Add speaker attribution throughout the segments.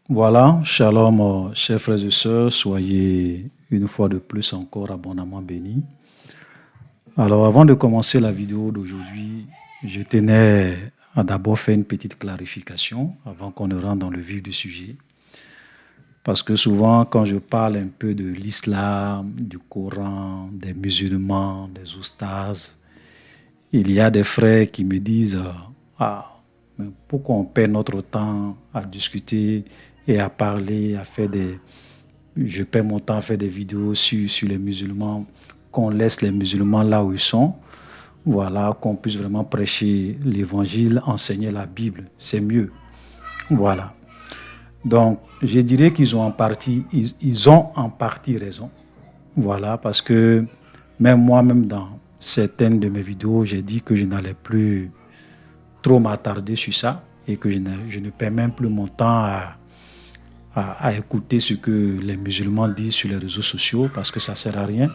Speaker 1: Voilà, shalom, chers frères et sœurs, soyez une fois de plus encore abondamment bénis. Alors, avant de commencer la vidéo d'aujourd'hui, je tenais à d'abord faire une petite clarification avant qu'on ne rentre dans le vif du sujet. Parce que souvent, quand je parle un peu de l'islam, du Coran, des musulmans, des oustas, il y a des frères qui me disent Ah, mais pourquoi on perd notre temps à discuter et à parler, à faire des. Je perds mon temps à faire des vidéos sur les musulmans, qu'on laisse les musulmans là où ils sont. Voilà, qu'on puisse vraiment prêcher l'évangile, enseigner la Bible. C'est mieux. Voilà. Donc, je dirais qu'ils ont en partie, ils ont en partie raison. Voilà, parce que même moi-même dans certaines de mes vidéos, j'ai dit que je n'allais plus trop m'attarder sur ça et que je ne perds même plus mon temps à écouter ce que les musulmans disent sur les réseaux sociaux parce que ça ne sert à rien.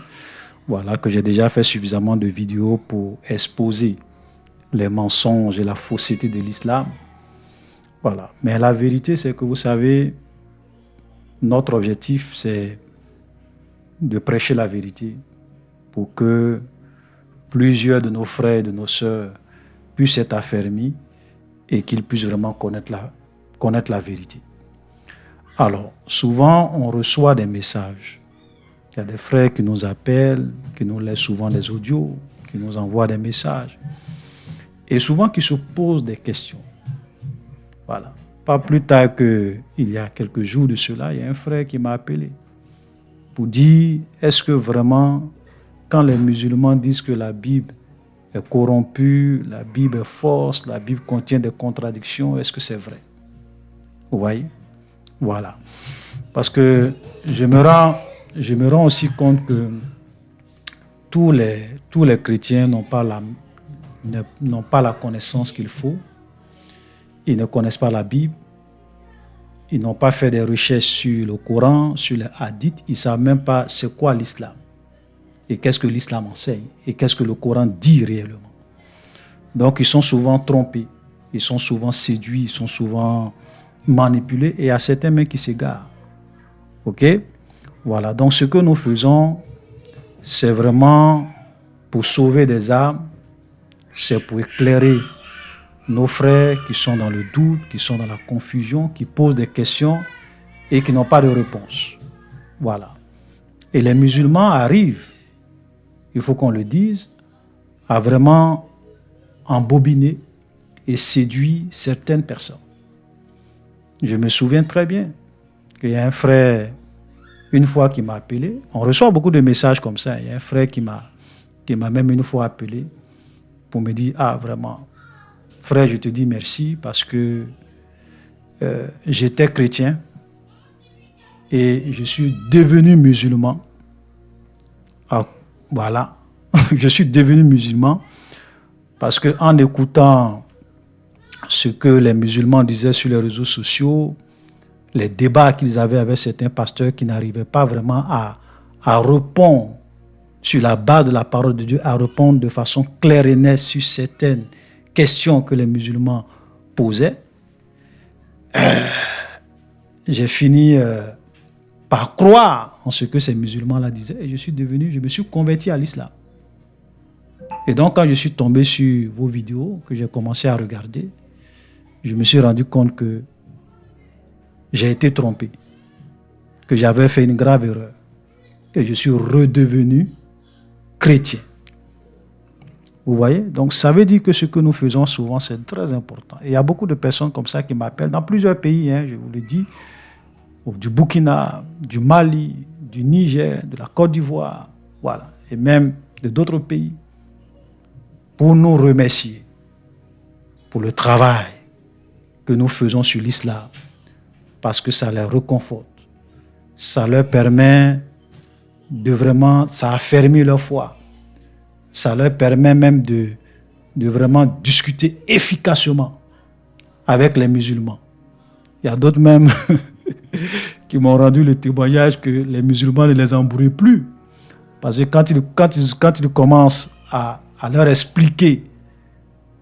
Speaker 1: Voilà, que j'ai déjà fait suffisamment de vidéos pour exposer les mensonges et la fausseté de l'islam. Voilà. Mais la vérité, c'est que vous savez, notre objectif, c'est de prêcher la vérité pour que plusieurs de nos frères et de nos sœurs puissent être affermis et qu'ils puissent vraiment connaître la vérité. Alors, souvent, on reçoit des messages. Il y a des frères qui nous appellent, qui nous laissent souvent des audios, qui nous envoient des messages. Et souvent, qui se posent des questions. Voilà. Pas plus tard qu'il y a quelques jours de cela, il y a un frère qui m'a appelé pour dire, est-ce que vraiment, quand les musulmans disent que la Bible est corrompue, la Bible est fausse, la Bible contient des contradictions, est-ce que c'est vrai? Vous voyez? Voilà. Parce que je me rends aussi compte que tous les chrétiens n'ont pas la connaissance qu'il faut. Ils ne connaissent pas la Bible. Ils n'ont pas fait des recherches sur le Coran, sur les hadiths. Ils ne savent même pas c'est quoi l'islam. Et qu'est-ce que l'islam enseigne. Et qu'est-ce que le Coran dit réellement. Donc, ils sont souvent trompés. Ils sont souvent séduits. Ils sont souvent manipulés. Et il y a certains mecs qui s'égarent. OK? Voilà. Donc, ce que nous faisons, c'est vraiment pour sauver des âmes. C'est pour éclairer nos frères qui sont dans le doute, qui sont dans la confusion, qui posent des questions et qui n'ont pas de réponse. Voilà. Et les musulmans arrivent, il faut qu'on le dise, à vraiment embobiner et séduire certaines personnes. Je me souviens très bien qu'il y a un frère, une fois, qui m'a appelé. On reçoit beaucoup de messages comme ça. Il y a un frère qui m'a même une fois appelé pour me dire, ah vraiment, frère, je te dis merci parce que j'étais chrétien et je suis devenu musulman. Ah, voilà, je suis devenu musulman parce qu'en écoutant ce que les musulmans disaient sur les réseaux sociaux, les débats qu'ils avaient avec certains pasteurs qui n'arrivaient pas vraiment à répondre sur la base de la parole de Dieu, à répondre de façon claire et nette sur certaines questions que les musulmans posaient, j'ai fini par croire en ce que ces musulmans-là disaient et je me suis converti à l'islam. Et donc, quand je suis tombé sur vos vidéos, que j'ai commencé à regarder, je me suis rendu compte que j'ai été trompé, que j'avais fait une grave erreur, que je suis redevenu chrétien. Vous voyez? Donc, ça veut dire que ce que nous faisons souvent, c'est très important. Et il y a beaucoup de personnes comme ça qui m'appellent dans plusieurs pays, je vous le dis, du Burkina, du Mali, du Niger, de la Côte d'Ivoire, voilà, et même de d'autres pays, pour nous remercier pour le travail que nous faisons sur l'islam, parce que ça les réconforte, ça leur permet de vraiment, ça affermit leur foi, ça leur permet même de vraiment discuter efficacement avec les musulmans. Il y a d'autres même qui m'ont rendu le témoignage que les musulmans ne les embrouillent plus. Parce que quand ils commencent à leur expliquer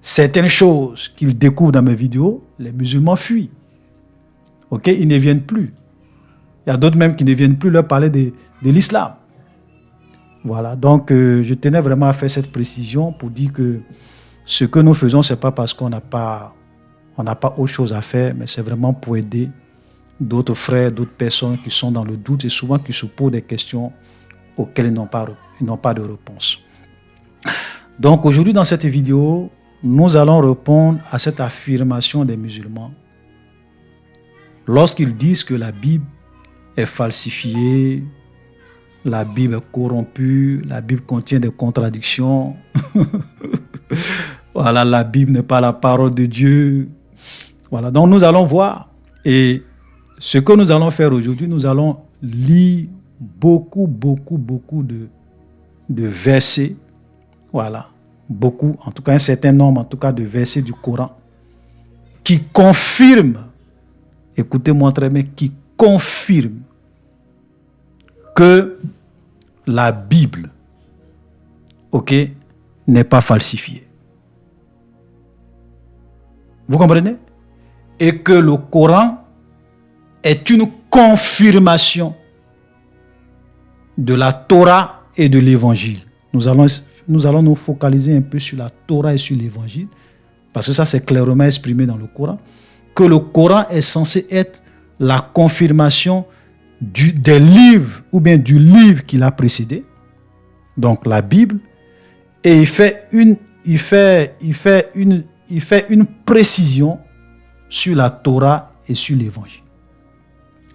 Speaker 1: certaines choses qu'ils découvrent dans mes vidéos, les musulmans fuient. Ok, ils ne viennent plus. Il y a d'autres même qui ne viennent plus leur parler de l'islam. Voilà, donc je tenais vraiment à faire cette précision pour dire que ce que nous faisons, ce n'est pas parce qu'on n'a pas autre chose à faire, mais c'est vraiment pour aider d'autres frères, d'autres personnes qui sont dans le doute et souvent qui se posent des questions auxquelles ils n'ont pas de réponse. Donc aujourd'hui dans cette vidéo, nous allons répondre à cette affirmation des musulmans lorsqu'ils disent que la Bible est falsifiée, la Bible est corrompue, la Bible contient des contradictions. Voilà, la Bible n'est pas la parole de Dieu. Voilà, donc nous allons voir. Et ce que nous allons faire aujourd'hui, nous allons lire beaucoup de versets. Voilà, beaucoup, en tout cas un certain nombre, en tout cas de versets du Coran qui confirment, écoutez-moi très bien, qui confirment que la Bible, ok, n'est pas falsifiée. Vous comprenez? Et que le Coran est une confirmation de la Torah et de l'Évangile. Nous allons nous focaliser un peu sur la Torah et sur l'Évangile, parce que ça c'est clairement exprimé dans le Coran, que le Coran est censé être la confirmation des livres ou bien du livre qui l'a précédé, donc la Bible, et il fait une précision sur la Torah et sur l'Évangile.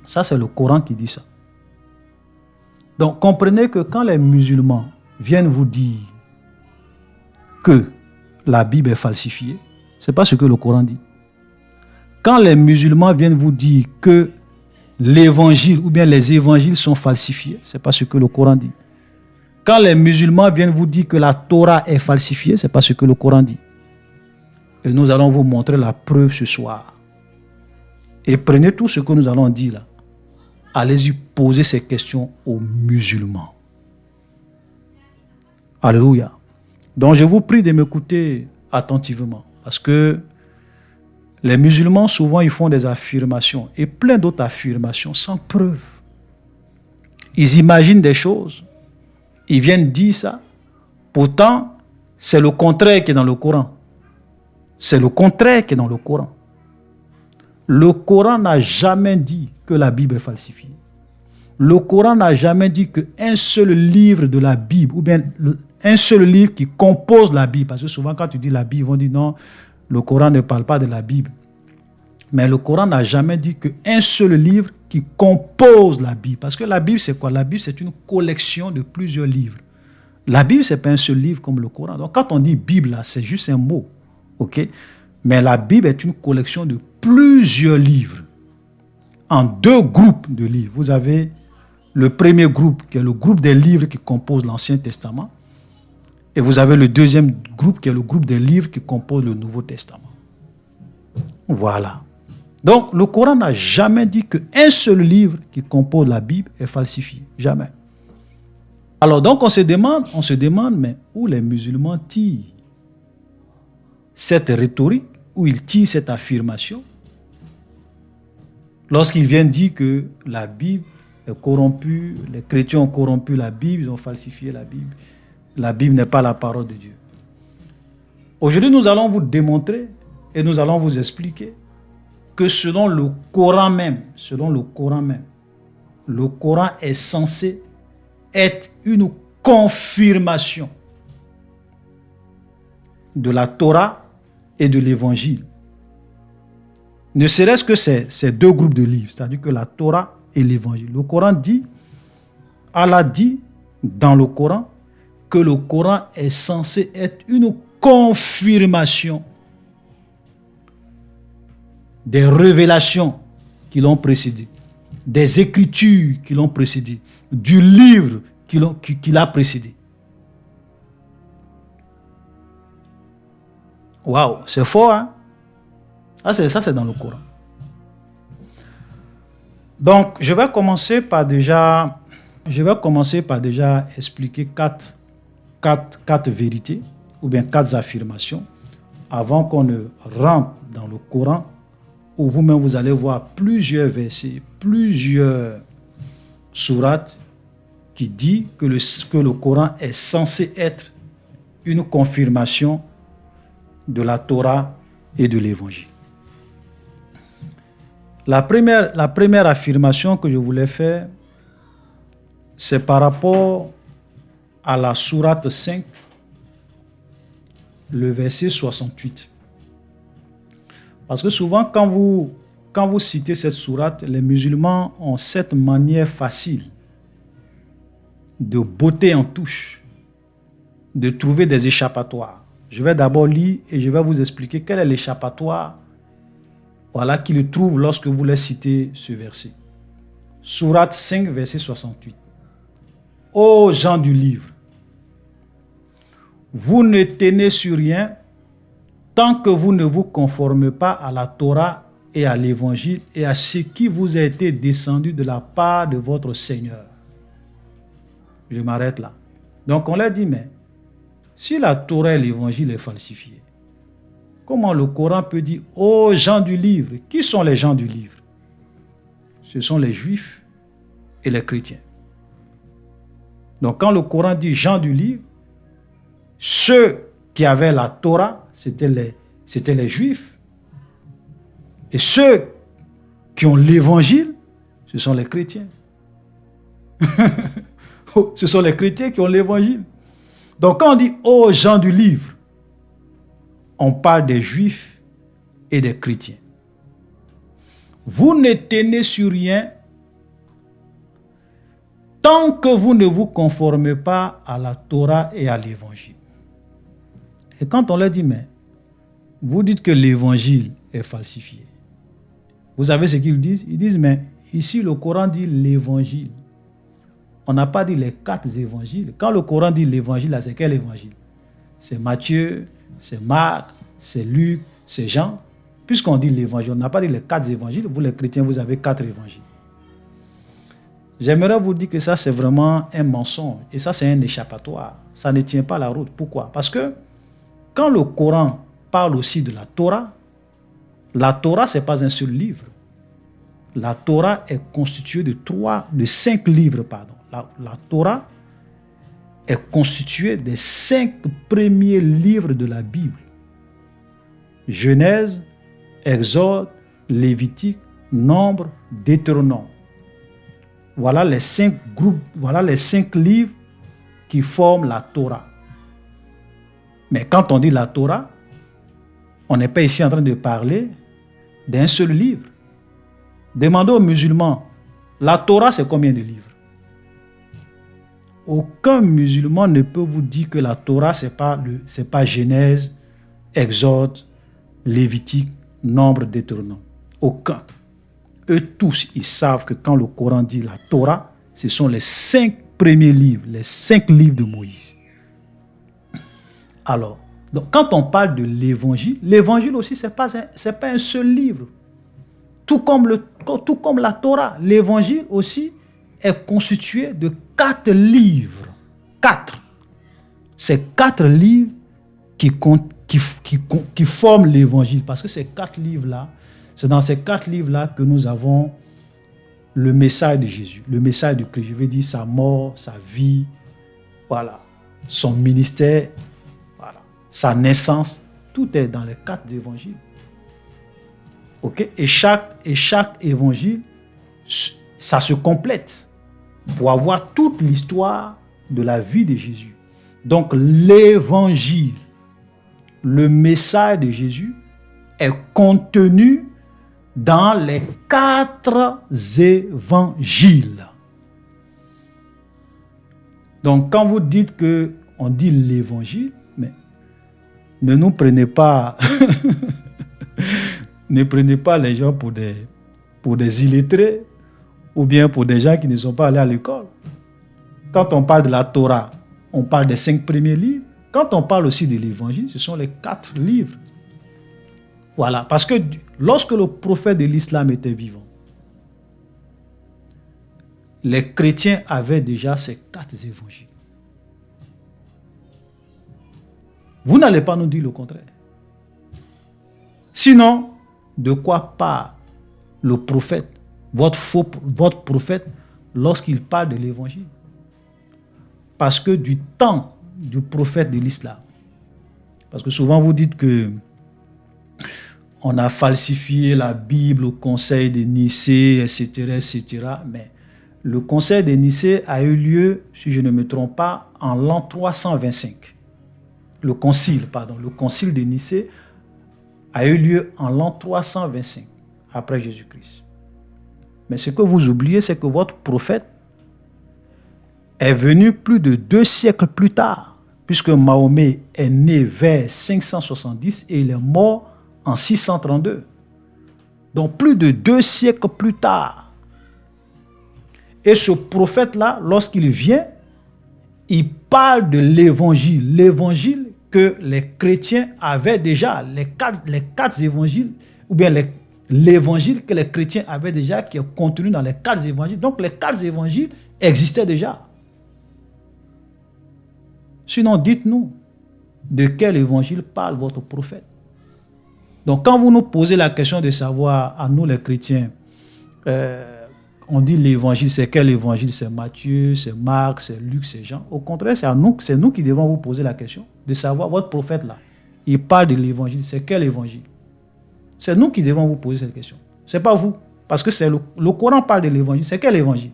Speaker 1: Ça, c'est le Coran qui dit ça. Donc, comprenez que quand les musulmans viennent vous dire que la Bible est falsifiée, ce n'est pas ce que le Coran dit. Quand les musulmans viennent vous dire que l'Évangile ou bien les évangiles sont falsifiés, ce n'est pas ce que le Coran dit. Quand les musulmans viennent vous dire que la Torah est falsifiée, ce n'est pas ce que le Coran dit. Et nous allons vous montrer la preuve ce soir. Et prenez tout ce que nous allons dire là. Allez-y poser ces questions aux musulmans. Alléluia. Donc je vous prie de m'écouter attentivement. Parce que les musulmans, souvent, ils font des affirmations. Et plein d'autres affirmations sans preuve. Ils imaginent des choses. Ils viennent dire ça. Pourtant, c'est le contraire qui est dans le Coran. C'est le contraire qui est dans le Coran. Le Coran n'a jamais dit que la Bible est falsifiée. Le Coran n'a jamais dit qu'un seul livre de la Bible, ou bien un seul livre qui compose la Bible, parce que souvent quand tu dis la Bible, ils vont dire non, le Coran ne parle pas de la Bible. Mais le Coran n'a jamais dit qu'un seul livre qui compose la Bible. Parce que la Bible, c'est quoi? La Bible, c'est une collection de plusieurs livres. La Bible, ce n'est pas un seul livre comme le Coran. Donc quand on dit Bible, là, c'est juste un mot. Ok? Mais la Bible est une collection de plusieurs livres, en deux groupes de livres. Vous avez le premier groupe, qui est le groupe des livres qui composent l'Ancien Testament, et vous avez le deuxième groupe, qui est le groupe des livres qui composent le Nouveau Testament. Voilà. Donc, le Coran n'a jamais dit qu'un seul livre qui compose la Bible est falsifié. Jamais. Alors, donc, on se demande, mais où les musulmans tirent cette rhétorique, où ils tirent cette affirmation, lorsqu'ils viennent dire que la Bible est corrompue, les chrétiens ont corrompu la Bible, ils ont falsifié la Bible. La Bible n'est pas la parole de Dieu. Aujourd'hui, nous allons vous démontrer et nous allons vous expliquer que selon le Coran même, le Coran est censé être une confirmation de la Torah et de l'Évangile. Ne serait-ce que ces deux groupes de livres, c'est-à-dire que la Torah et l'Évangile. Le Coran dit, Allah dit dans le Coran, que le Coran est censé être une confirmation des révélations qui l'ont précédé, des écritures qui l'ont précédé, du livre qui l'a précédé. Waouh, c'est fort, hein? Ça, c'est dans le Coran. Donc, je vais commencer par déjà expliquer quatre vérités ou bien quatre affirmations avant qu'on ne rentre dans le Coran où vous-même vous allez voir plusieurs versets, plusieurs sourates qui dit que le Coran est censé être une confirmation de la Torah et de l'Évangile. La première affirmation que je voulais faire, c'est par rapport à la sourate 5, le verset 68. Parce que souvent, quand vous citez cette sourate, les musulmans ont cette manière facile de botter en touche, de trouver des échappatoires. Je vais d'abord lire et je vais vous expliquer quel est l'échappatoire qu'ils trouvent lorsque vous les citez ce verset. Sourate 5, verset 68. Ô gens du livre, vous ne tenez sur rien tant que vous ne vous conformez pas à la Torah et à l'Évangile et à ce qui vous a été descendu de la part de votre Seigneur. Je m'arrête là. Donc on leur dit, mais si la Torah et l'Évangile est falsifié, comment le Coran peut dire aux gens du livre? Qui sont les gens du livre? Ce sont les Juifs et les chrétiens. Donc quand le Coran dit gens du livre, ceux qui avaient la Torah, c'était les Juifs. Et ceux qui ont l'Évangile, ce sont les chrétiens. Ce sont les chrétiens qui ont l'Évangile. Donc quand on dit aux gens du livre, on parle des Juifs et des chrétiens. Vous ne tenez sur rien tant que vous ne vous conformez pas à la Torah et à l'Évangile. Et quand on leur dit, mais vous dites que l'Évangile est falsifié. Vous savez ce qu'ils disent? Ils disent, mais ici le Coran dit l'Évangile. On n'a pas dit les 4 évangiles. Quand le Coran dit l'évangile, c'est quel évangile? C'est Matthieu, c'est Marc, c'est Luc, c'est Jean. Puisqu'on dit l'évangile, on n'a pas dit les 4 évangiles. Vous les chrétiens, vous avez 4 évangiles. J'aimerais vous dire que ça, c'est vraiment un mensonge. Et ça, c'est un échappatoire. Ça ne tient pas la route. Pourquoi? Parce que quand le Coran parle aussi de la Torah, ce n'est pas un seul livre. La Torah est constituée de 5 livres, pardon. La Torah est constituée des 5 premiers livres de la Bible. Genèse, Exode, Lévitique, Nombre, Deutéronome. Voilà les 5 groupes, voilà les 5 livres qui forment la Torah. Mais quand on dit la Torah, on n'est pas ici en train de parler d'un seul livre. Demandez aux musulmans, la Torah c'est combien de livres? Aucun musulman ne peut vous dire que la Torah c'est pas Genèse, Exode, Lévitique, Nombre, Deutéronome. Aucun. Eux tous, ils savent que quand le Coran dit la Torah, ce sont les 5 premiers livres, les 5 livres de Moïse. Alors, donc quand on parle de l'évangile aussi, c'est pas un seul livre. Tout comme la Torah, l'évangile aussi est constitué de 4 livres. 4. C'est 4 livres qui forment l'évangile. Parce que ces 4 livres-là, c'est dans ces 4 livres-là que nous avons le message de Jésus, le message du Christ. Je veux dire sa mort, sa vie, voilà, son ministère, voilà, sa naissance. Tout est dans les 4 évangiles. Okay? Et chaque évangile, ça se complète pour avoir toute l'histoire de la vie de Jésus. Donc l'évangile, le message de Jésus est contenu dans les 4 évangiles. Donc quand vous dites qu'on dit l'évangile, mais ne nous prenez pas ne prenez pas les gens pour des illettrés ou bien pour des gens qui ne sont pas allés à l'école. Quand on parle de la Torah, on parle des 5 premiers livres. Quand on parle aussi de l'évangile, ce sont les 4 livres. Voilà, parce que lorsque le prophète de l'islam était vivant, les chrétiens avaient déjà ces 4 évangiles. Vous n'allez pas nous dire le contraire. Sinon, de quoi parle le prophète, votre prophète, lorsqu'il parle de l'évangile. Parce que du temps du prophète de l'islam, parce que souvent vous dites que on a falsifié la Bible au Conseil de Nicée, etc., etc. Mais le Conseil de Nicée a eu lieu, si je ne me trompe pas, en l'an 325. Le concile de Nicée a eu lieu en l'an 325, après Jésus-Christ. Mais ce que vous oubliez, c'est que votre prophète est venu plus de 2 siècles plus tard, puisque Mahomet est né vers 570 et il est mort en 632. Donc plus de 2 siècles plus tard. Et ce prophète-là, lorsqu'il vient, il parle de l'évangile. L'évangile que les chrétiens avaient déjà, les quatre évangiles, ou bien l'évangile que les chrétiens avaient déjà, qui est contenu dans les 4 évangiles. Donc les 4 évangiles existaient déjà. Sinon, dites-nous, de quel évangile parle votre prophète? Donc, quand vous nous posez la question de savoir, à nous les chrétiens, on dit l'évangile, c'est quel évangile? C'est Matthieu, c'est Marc, c'est Luc, c'est Jean. Au contraire, c'est nous qui devons vous poser la question de savoir, votre prophète là, il parle de l'évangile, c'est quel évangile? C'est nous qui devons vous poser cette question. Ce n'est pas vous. Parce que le Coran parle de l'évangile, c'est quel évangile?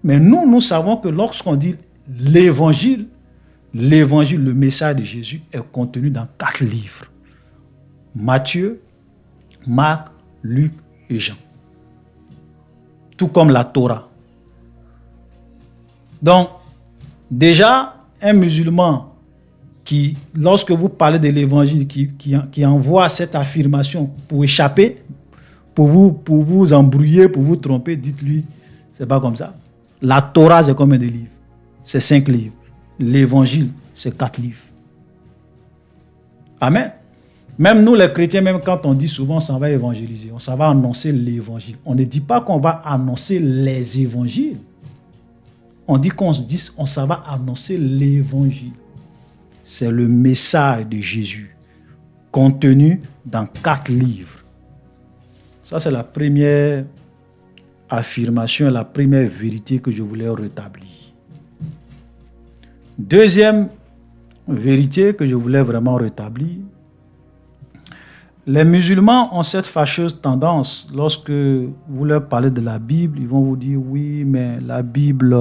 Speaker 1: Mais nous savons que lorsqu'on dit l'évangile, le message de Jésus est contenu dans 4 livres. Matthieu, Marc, Luc et Jean. Tout comme la Torah. Donc, déjà, un musulman qui, lorsque vous parlez de l'évangile, qui envoie cette affirmation pour échapper, pour vous embrouiller, pour vous tromper, dites-lui, c'est pas comme ça. La Torah, c'est combien de livres? C'est 5 livres. L'évangile, c'est 4 livres. Amen. Même nous, les chrétiens, même quand on dit souvent, on s'en va évangéliser, on s'en va annoncer l'évangile. On ne dit pas qu'on va annoncer les évangiles. On dit qu'on s'en va annoncer l'évangile. C'est le message de Jésus, contenu dans 4 livres. Ça, c'est la première affirmation, la première vérité que je voulais rétablir. Deuxième vérité que je voulais vraiment rétablir, les musulmans ont cette fâcheuse tendance, lorsque vous leur parlez de la Bible, ils vont vous dire oui, mais la Bible,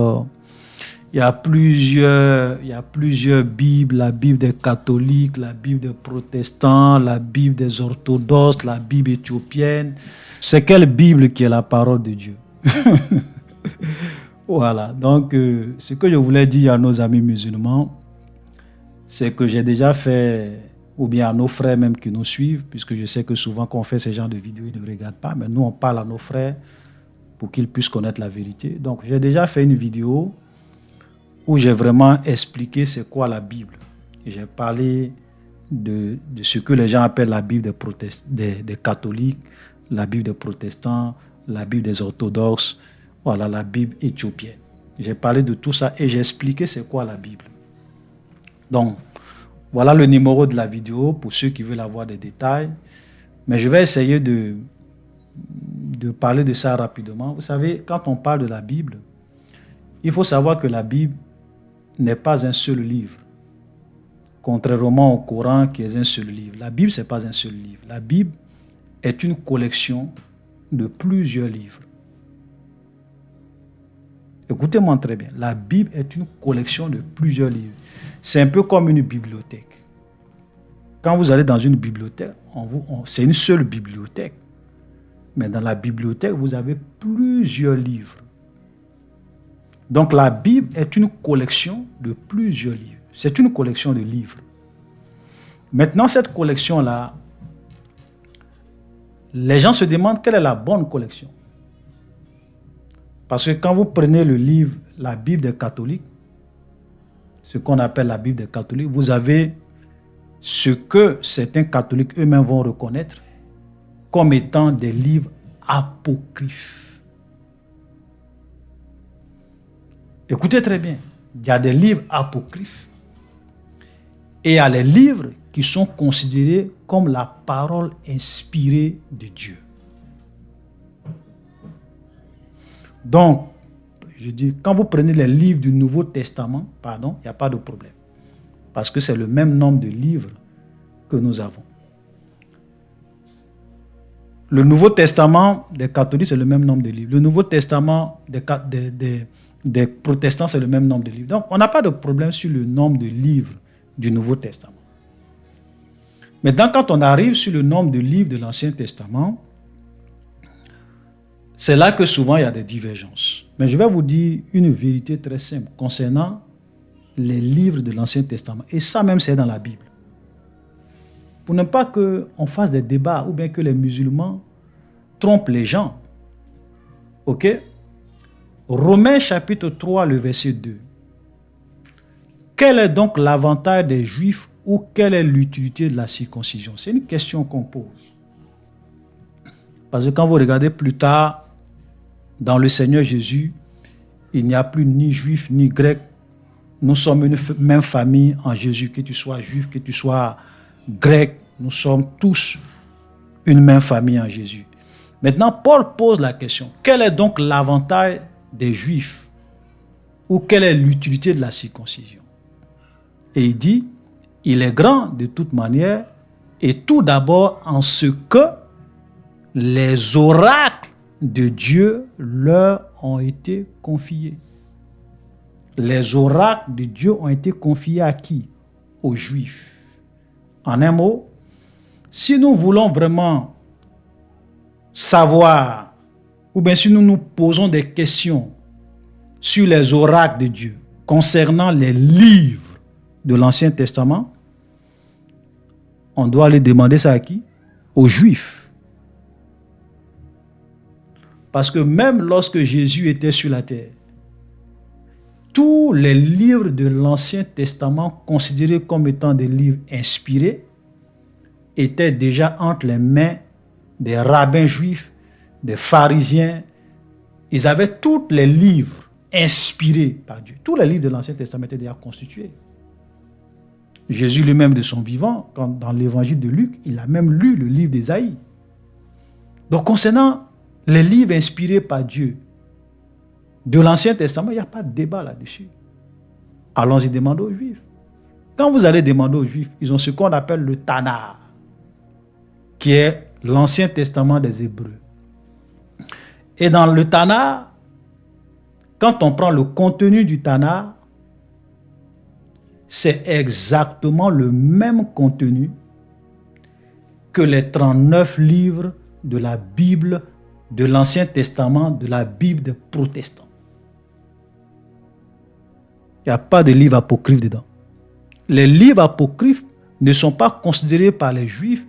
Speaker 1: il y a plusieurs Bibles, la Bible des catholiques, la Bible des protestants, la Bible des orthodoxes, la Bible éthiopienne. C'est quelle Bible qui est la parole de Dieu? Voilà, donc ce que je voulais dire à nos amis musulmans, c'est que j'ai déjà fait, ou bien à nos frères même qui nous suivent, puisque je sais que souvent quand on fait ce genre de vidéos, ils ne regardent pas, mais nous on parle à nos frères pour qu'ils puissent connaître la vérité. Donc j'ai déjà fait une vidéo où j'ai vraiment expliqué c'est quoi la Bible. J'ai parlé de ce que les gens appellent la Bible des catholiques, la Bible des protestants, la Bible des orthodoxes, voilà, la Bible éthiopienne. J'ai parlé de tout ça et j'ai expliqué c'est quoi la Bible. Donc, voilà le numéro de la vidéo pour ceux qui veulent avoir des détails. Mais je vais essayer de parler de ça rapidement. Vous savez, quand on parle de la Bible, il faut savoir que la Bible n'est pas un seul livre. Contrairement au Coran qui est un seul livre. La Bible, ce n'est pas un seul livre. La Bible est une collection de plusieurs livres. Écoutez-moi très bien. La Bible est une collection de plusieurs livres. C'est un peu comme une bibliothèque. Quand vous allez dans une bibliothèque, c'est une seule bibliothèque. Mais dans la bibliothèque, vous avez plusieurs livres. Donc la Bible est une collection de plusieurs livres. C'est une collection de livres. Maintenant, cette collection-là, les gens se demandent quelle est la bonne collection. Parce que quand vous prenez le livre, la Bible des catholiques, ce qu'on appelle la Bible des catholiques, vous avez ce que certains catholiques eux-mêmes vont reconnaître comme étant des livres apocryphes. Écoutez très bien, il y a des livres apocryphes et il y a les livres qui sont considérés comme la parole inspirée de Dieu. Donc, je dis, quand vous prenez les livres du Nouveau Testament, il n'y a pas de problème. Parce que c'est le même nombre de livres que nous avons. Le Nouveau Testament des catholiques, c'est le même nombre de livres. Le Nouveau Testament des protestants, c'est le même nombre de livres. Donc, on n'a pas de problème sur le nombre de livres du Nouveau Testament. Maintenant, quand on arrive sur le nombre de livres de l'Ancien Testament, c'est là que souvent il y a des divergences. Mais je vais vous dire une vérité très simple concernant les livres de l'Ancien Testament. Et ça même, c'est dans la Bible. Pour ne pas qu'on fasse des débats ou bien que les musulmans trompent les gens. Ok? Romains chapitre 3, le verset 2. Quel est donc l'avantage des Juifs ou quelle est l'utilité de la circoncision? C'est une question qu'on pose. Parce que quand vous regardez plus tard, dans le Seigneur Jésus, il n'y a plus ni Juif ni Grec. Nous sommes une même famille en Jésus, que tu sois Juif, que tu sois Grec. Nous sommes tous une même famille en Jésus. Maintenant, Paul pose la question. Quel est donc l'avantage des Juifs ou quelle est l'utilité de la circoncision? Et il dit, il est grand de toute manière et tout d'abord en ce que les oracles de Dieu leur ont été confiés. Les oracles de Dieu ont été confiés à qui? Aux Juifs. En un mot, si nous voulons vraiment savoir, ou bien si nous nous posons des questions sur les oracles de Dieu concernant les livres de l'Ancien Testament, on doit aller demander ça à qui? Aux Juifs. Parce que même lorsque Jésus était sur la terre, tous les livres de l'Ancien Testament considérés comme étant des livres inspirés étaient déjà entre les mains des rabbins juifs, des pharisiens. Ils avaient tous les livres inspirés par Dieu. Tous les livres de l'Ancien Testament étaient déjà constitués. Jésus lui-même de son vivant, dans l'évangile de Luc, il a même lu le livre d'Ésaïe. Donc concernant les livres inspirés par Dieu de l'Ancien Testament, il n'y a pas de débat là-dessus. Allons-y demander aux Juifs. Quand vous allez demander aux Juifs, ils ont ce qu'on appelle le Tanakh, qui est l'Ancien Testament des Hébreux. Et dans le Tanakh, quand on prend le contenu du Tanakh, c'est exactement le même contenu que les 39 livres de la Bible, de l'Ancien Testament, de la Bible des protestants. Il n'y a pas de livre apocryphe dedans. Les livres apocryphes ne sont pas considérés par les Juifs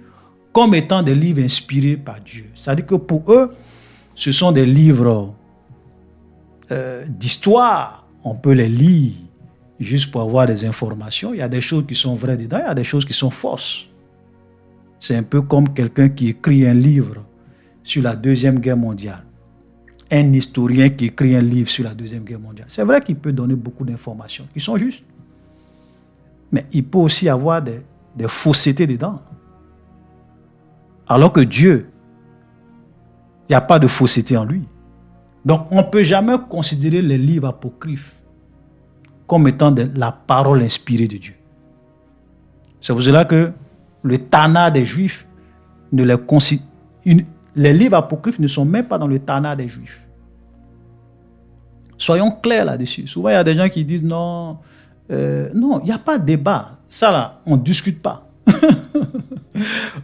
Speaker 1: comme étant des livres inspirés par Dieu. C'est-à-dire que pour eux, ce sont des livres d'histoire. On peut les lire juste pour avoir des informations. Il y a des choses qui sont vraies dedans, il y a des choses qui sont fausses. C'est un peu comme quelqu'un qui écrit un livre sur la Deuxième Guerre mondiale. Un historien qui écrit un livre sur la Deuxième Guerre mondiale. C'est vrai qu'il peut donner beaucoup d'informations qui sont justes. Mais il peut aussi avoir des faussetés dedans. Alors que Dieu, il n'y a pas de fausseté en lui. Donc on ne peut jamais considérer les livres apocryphes comme étant la parole inspirée de Dieu. C'est pour cela que le Tanakh des Juifs, les livres apocryphes ne sont même pas dans le Tanakh des Juifs. Soyons clairs là-dessus. Souvent, il y a des gens qui disent non, non, il n'y a pas de débat. Ça là, on ne discute pas.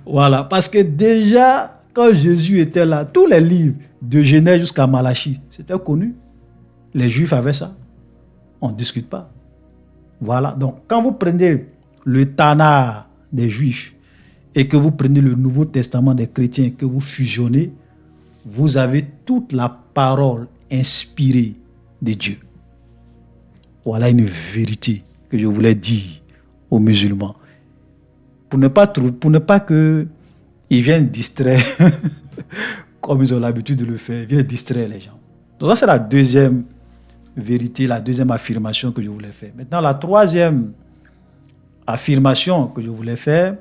Speaker 1: Voilà, parce que déjà, quand Jésus était là, tous les livres de Genèse jusqu'à Malachie, c'était connu. Les Juifs avaient ça. On ne discute pas. Voilà, donc quand vous prenez le Tanakh des Juifs et que vous prenez le Nouveau Testament des chrétiens et que vous fusionnez, vous avez toute la parole inspirée de Dieu. Voilà une vérité que je voulais dire aux musulmans. Pour ne pas qu'ils viennent distraire, comme ils ont l'habitude de le faire, ils viennent distraire les gens. Donc ça, c'est la deuxième vérité, la deuxième affirmation que je voulais faire. Maintenant, la troisième affirmation que je voulais faire,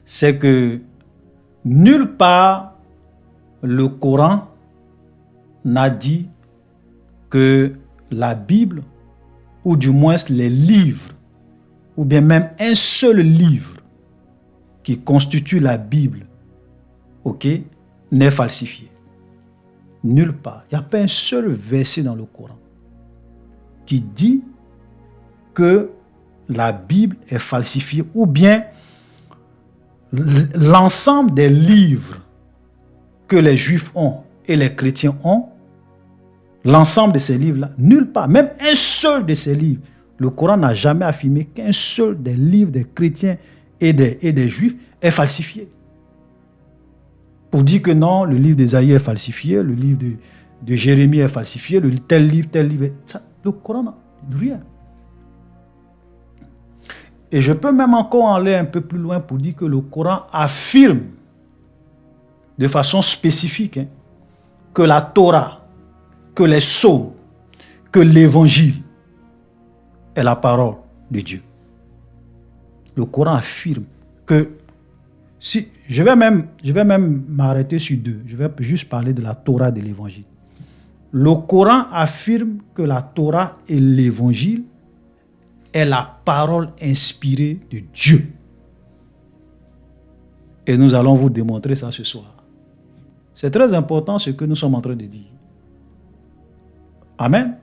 Speaker 1: c'est que nulle part le Coran n'a dit que la Bible, ou du moins les livres, ou bien même un seul livre qui constitue la Bible, ok, n'est falsifié. Nulle part. Il n'y a pas un seul verset dans le Coran qui dit que la Bible est falsifiée, ou bien l'ensemble des livres que les Juifs ont et les chrétiens ont, l'ensemble de ces livres-là, nulle part, même un seul de ces livres, le Coran n'a jamais affirmé qu'un seul des livres des chrétiens et des Juifs est falsifié. Pour dire que non, le livre d'Ésaïe est falsifié, le livre de Jérémie est falsifié, tel livre, ça, le Coran n'a rien. Et je peux même encore aller un peu plus loin pour dire que le Coran affirme de façon spécifique que la Torah, que les psaumes, que l'évangile est la parole de Dieu. Le Coran affirme que si je vais même m'arrêter sur deux, je vais juste parler de la Torah et de l'évangile. Le Coran affirme que la Torah et l'évangile est la parole inspirée de Dieu. Et nous allons vous démontrer ça ce soir. C'est très important ce que nous sommes en train de dire. Amen.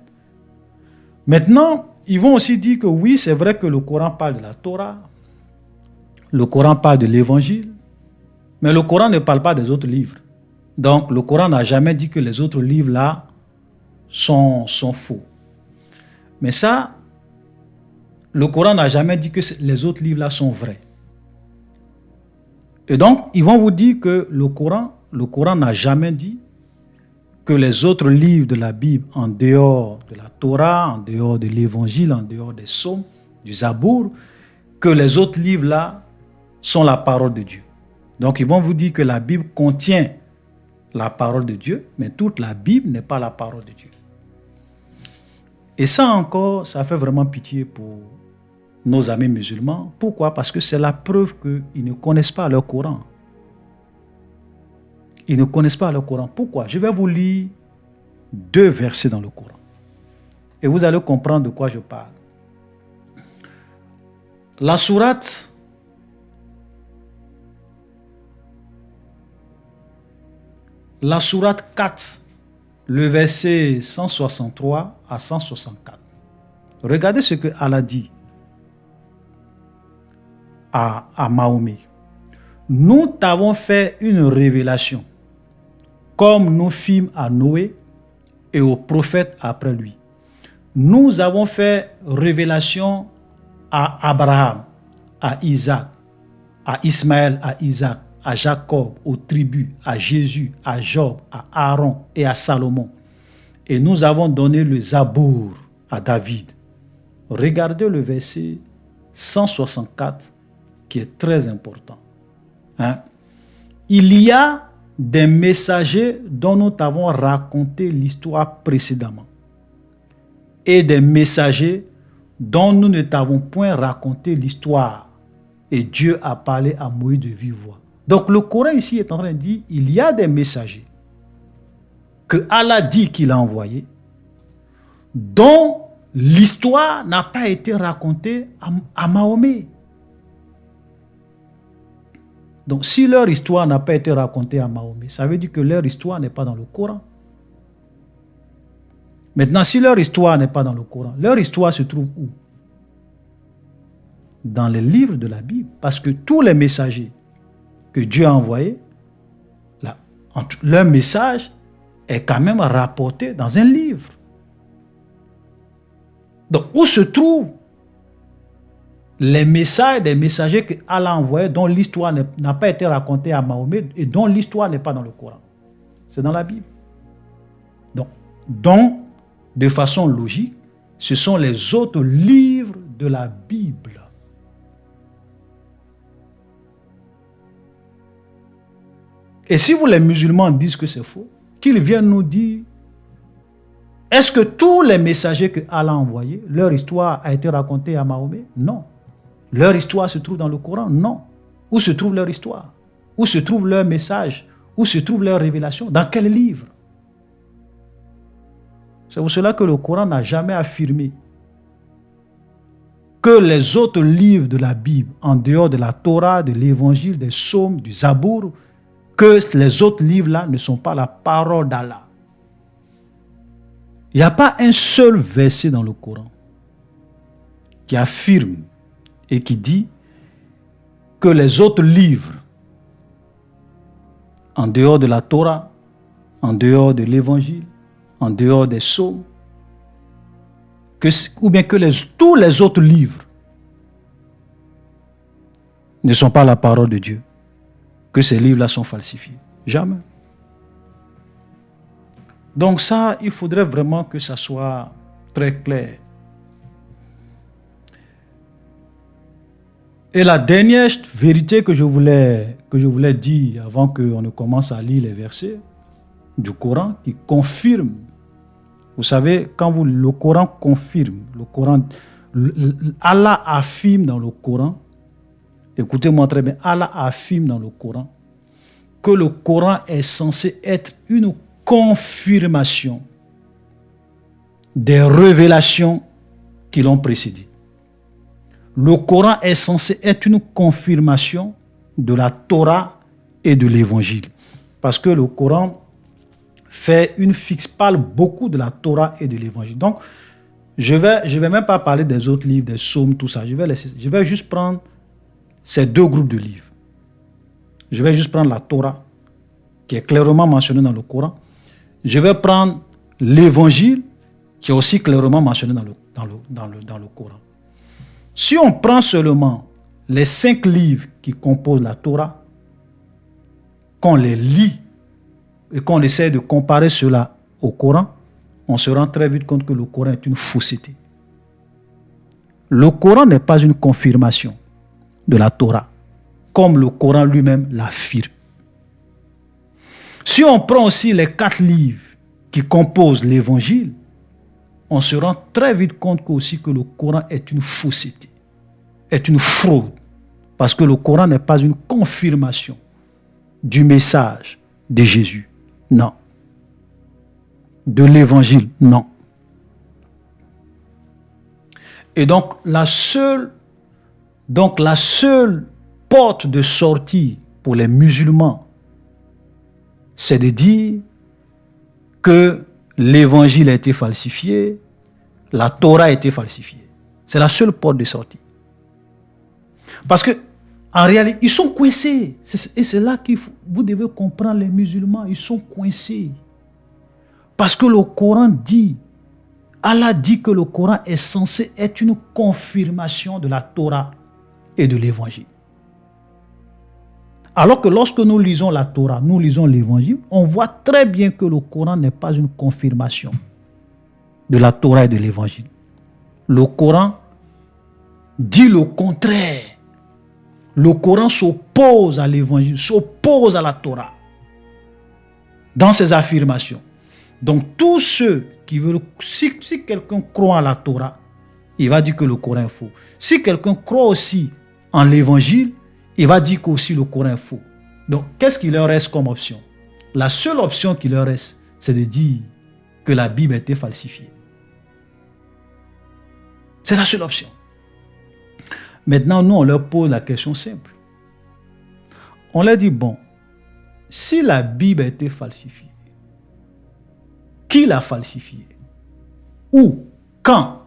Speaker 1: Maintenant, ils vont aussi dire que oui, c'est vrai que le Coran parle de la Torah, le Coran parle de l'évangile, mais le Coran ne parle pas des autres livres. Donc, le Coran n'a jamais dit que les autres livres-là sont faux. Mais ça, le Coran n'a jamais dit que les autres livres-là sont vrais. Et donc, ils vont vous dire que le Coran n'a jamais dit que les autres livres de la Bible, en dehors de la Torah, en dehors de l'évangile, en dehors des psaumes, du Zabour, que les autres livres-là sont la parole de Dieu. Donc, ils vont vous dire que la Bible contient la parole de Dieu, mais toute la Bible n'est pas la parole de Dieu. Et ça encore, ça fait vraiment pitié pour nos amis musulmans. Pourquoi? Parce que c'est la preuve qu'ils ne connaissent pas leur Coran. Ils ne connaissent pas le Coran. Pourquoi? Je vais vous lire 2 versets dans le Coran. Et vous allez comprendre de quoi je parle. La sourate La sourate 4, le verset 163 à 164. Regardez ce que Allah dit à Mahomet. Nous t'avons fait une révélation, comme nous fîmes à Noé et aux prophètes après lui. Nous avons fait révélation à Abraham, à Isaac, à Ismaël, à Isaac, à Jacob, aux tribus, à Jésus, à Job, à Aaron et à Salomon. Et nous avons donné le Zabour à David. Regardez le verset 164 qui est très important. Il y a des messagers dont nous t'avons raconté l'histoire précédemment et des messagers dont nous ne t'avons point raconté l'histoire. Et Dieu a parlé à Moïse de vive voix. Donc le Coran ici est en train de dire il y a des messagers que Allah dit qu'il a envoyés dont l'histoire n'a pas été racontée à Mahomet. Donc si leur histoire n'a pas été racontée à Mahomet, ça veut dire que leur histoire n'est pas dans le Coran. Maintenant, si leur histoire n'est pas dans le Coran, leur histoire se trouve où? Dans les livres de la Bible. Parce que tous les messagers que Dieu a envoyés, leur message est quand même rapporté dans un livre. Donc, où se trouvent les messages des messagers que Allah a envoyés dont l'histoire n'a pas été racontée à Mahomet et dont l'histoire n'est pas dans le Coran? C'est dans la Bible. Donc, de façon logique, ce sont les autres livres de la Bible. Et si vous, les musulmans, disent que c'est faux, qu'ils viennent nous dire, est-ce que tous les messagers que Allah a envoyés, leur histoire a été racontée à Mahomet? Non. Leur histoire se trouve dans le Coran? Non. Où se trouve leur histoire? Où se trouve leur message? Où se trouve leur révélation? Dans quel livre? C'est pour cela que le Coran n'a jamais affirmé que les autres livres de la Bible, en dehors de la Torah, de l'Évangile, des Psaumes, du Zabour, que les autres livres-là ne sont pas la parole d'Allah. Il n'y a pas un seul verset dans le Coran qui affirme et qui dit que les autres livres, en dehors de la Torah, en dehors de l'Évangile, en dehors des Psaumes, ou bien que tous les autres livres ne sont pas la parole de Dieu, que ces livres-là sont falsifiés. Jamais. Donc ça, il faudrait vraiment que ça soit très clair. Et la dernière vérité que je voulais dire avant qu'on ne commence à lire les versets du Coran qui confirme. Vous savez, quand le Coran confirme, Allah affirme dans le Coran, écoutez-moi très bien, Allah affirme dans le Coran que le Coran est censé être une confirmation des révélations qui l'ont précédé. Le Coran est censé être une confirmation de la Torah et de l'Évangile. Parce que le Coran parle beaucoup de la Torah et de l'Évangile. Donc, je vais même pas parler des autres livres, des psaumes, tout ça. Je vais juste prendre ces deux groupes de livres. Je vais juste prendre la Torah, qui est clairement mentionnée dans le Coran. Je vais prendre l'Évangile, qui est aussi clairement mentionné dans le Coran. Si on prend seulement les 5 livres qui composent la Torah, qu'on les lit et qu'on essaie de comparer cela au Coran, on se rend très vite compte que le Coran est une fausseté. Le Coran n'est pas une confirmation de la Torah, comme le Coran lui-même l'affirme. Si on prend aussi les 4 livres qui composent l'Évangile, on se rend très vite compte aussi que le Coran est une fausseté, est une fraude, parce que le Coran n'est pas une confirmation du message de Jésus. Non. De l'Évangile, non. Et donc la seule porte de sortie pour les musulmans, c'est de dire que l'Évangile a été falsifié, la Torah a été falsifiée. C'est la seule porte de sortie. Parce que en réalité, ils sont coincés. Et c'est là que vous devez comprendre les musulmans. Ils sont coincés. Parce que le Coran dit, Allah dit que le Coran est censé être une confirmation de la Torah et de l'Évangile. Alors que lorsque nous lisons la Torah, nous lisons l'Évangile, on voit très bien que le Coran n'est pas une confirmation de la Torah et de l'Évangile. Le Coran dit le contraire. Le Coran s'oppose à l'Évangile, s'oppose à la Torah dans ses affirmations. Donc tous ceux qui veulent, si quelqu'un croit à la Torah, il va dire que le Coran est faux. Si quelqu'un croit aussi en l'Évangile, il va dire qu'aussi le Coran est faux. Donc qu'est-ce qu'il leur reste comme option? La seule option qui leur reste, c'est de dire que la Bible a été falsifiée. C'est la seule option. Maintenant, nous, on leur pose la question simple. On leur dit, bon, si la Bible a été falsifiée, qui l'a falsifiée? Où? Quand?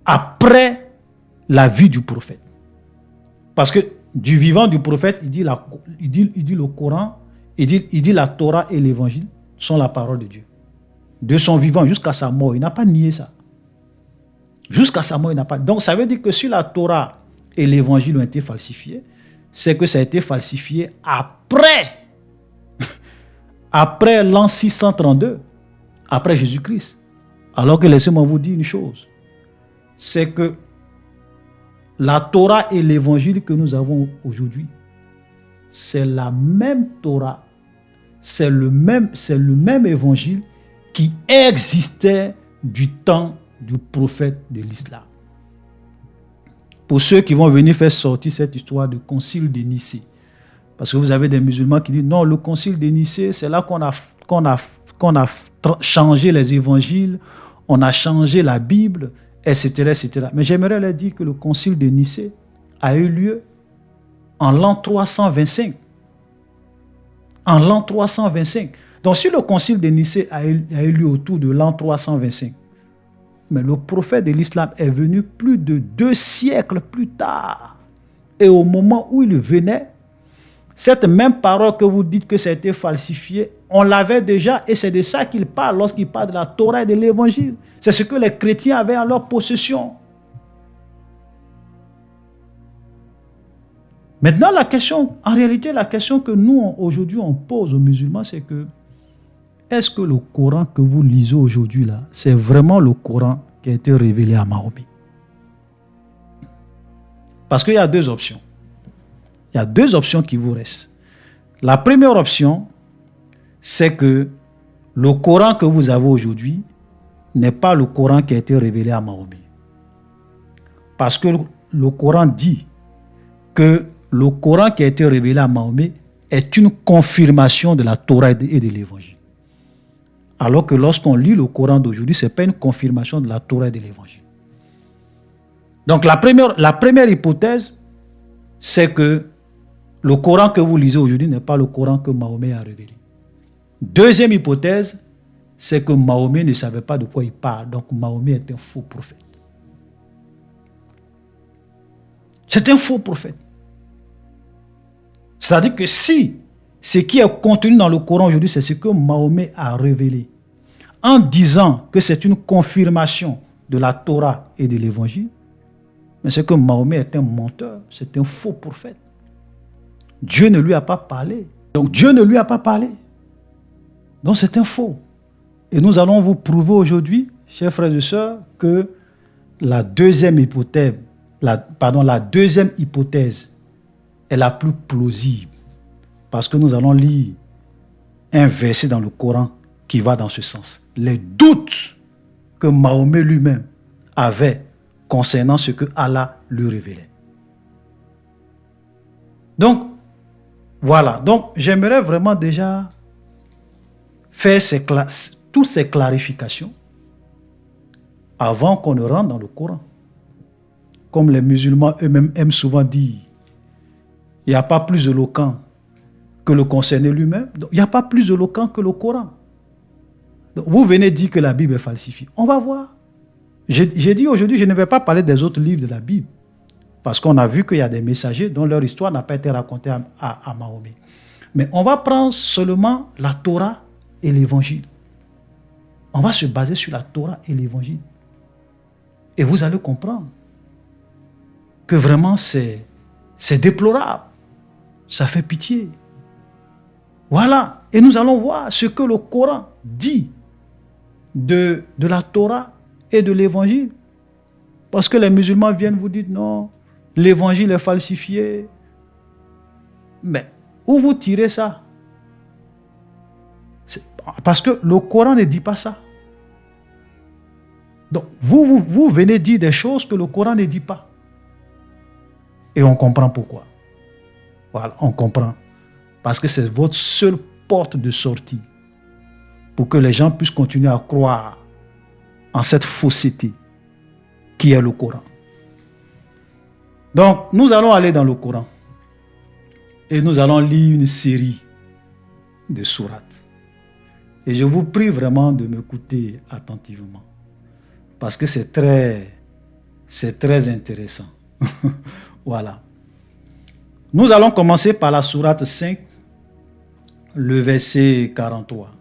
Speaker 1: Après la vie du prophète. Parce que du vivant du prophète, il dit le Coran, il dit la Torah et l'Évangile sont la parole de Dieu. De son vivant jusqu'à sa mort, il n'a pas nié ça. Jusqu'à sa mort, il n'a pas. Donc, ça veut dire que si la Torah et l'Évangile ont été falsifiés, c'est que ça a été falsifié après l'an 632, après Jésus-Christ. Alors que laissez-moi vous dire une chose, c'est que la Torah et l'Évangile que nous avons aujourd'hui, c'est la même Torah, c'est le même Évangile qui existait du temps du prophète de l'islam. pour ceux qui vont venir faire sortir cette histoire de concile de Nicée. Parce que vous avez des musulmans qui disent non, le concile de Nicée, c'est là qu'on a changé les évangiles, on a changé la Bible, etc., etc. Mais j'aimerais leur dire que le concile de Nicée a eu lieu en l'an 325. En l'an 325. Donc, si le concile de Nicée a eu lieu autour de l'an 325, mais le prophète de l'islam est venu plus de 2 siècles plus tard. Et au moment où il venait, cette même parole que vous dites que ça a été falsifié, on l'avait déjà, et c'est de ça qu'il parle lorsqu'il parle de la Torah et de l'Évangile. C'est ce que les chrétiens avaient en leur possession. Maintenant, en réalité, la question que nous, aujourd'hui, on pose aux musulmans, c'est que est-ce que le Coran que vous lisez aujourd'hui, là, c'est vraiment le Coran qui a été révélé à Mahomet? Parce qu'il y a 2 options. Il y a 2 options qui vous restent. La première option, c'est que le Coran que vous avez aujourd'hui n'est pas le Coran qui a été révélé à Mahomet. Parce que le Coran dit que le Coran qui a été révélé à Mahomet est une confirmation de la Torah et de l'Évangile. Alors que lorsqu'on lit le Coran d'aujourd'hui, ce n'est pas une confirmation de la Torah et de l'Évangile. Donc la première hypothèse, c'est que le Coran que vous lisez aujourd'hui n'est pas le Coran que Mahomet a révélé. Deuxième hypothèse, c'est que Mahomet ne savait pas de quoi il parle. Donc Mahomet est un faux prophète. C'est un faux prophète. C'est-à-dire que si ce qui est contenu dans le Coran aujourd'hui, c'est ce que Mahomet a révélé, en disant que c'est une confirmation de la Torah et de l'Évangile, mais c'est que Mahomet est un menteur, c'est un faux prophète. Dieu ne lui a pas parlé. Donc Dieu ne lui a pas parlé. Donc c'est un faux. Et nous allons vous prouver aujourd'hui, chers frères et sœurs, que la deuxième hypothèse est la plus plausible. Parce que nous allons lire un verset dans le Coran qui va dans ce sens. Les doutes que Mahomet lui-même avait concernant ce que Allah lui révélait. Donc, voilà. Donc, j'aimerais vraiment déjà faire toutes ces clarifications avant qu'on ne rentre dans le Coran. Comme les musulmans eux-mêmes aiment souvent dire, il n'y a pas plus éloquent que le concerné lui-même. Donc, il n'y a pas plus éloquent que le Coran. Donc, vous venez dire que la Bible est falsifiée. On va voir. J'ai dit aujourd'hui, je ne vais pas parler des autres livres de la Bible. Parce qu'on a vu qu'il y a des messagers dont leur histoire n'a pas été racontée à Mahomet. Mais on va prendre seulement la Torah et l'Évangile. On va se baser sur la Torah et l'Évangile. Et vous allez comprendre que vraiment c'est déplorable. Ça fait pitié. Voilà. Et nous allons voir ce que le Coran dit de la Torah et de l'Évangile. Parce que les musulmans viennent vous dire non, l'Évangile est falsifié. Mais où vous tirez ça? Parce que le Coran ne dit pas ça. Donc vous venez dire des choses que le Coran ne dit pas. Et on comprend pourquoi. Voilà, on comprend. Parce que c'est votre seule porte de sortie pour que les gens puissent continuer à croire en cette fausseté qui est le Coran. Donc, nous allons aller dans le Coran et nous allons lire une série de sourates. Et je vous prie vraiment de m'écouter attentivement parce que c'est très intéressant. Voilà. Nous allons commencer par la sourate 5, le verset 43.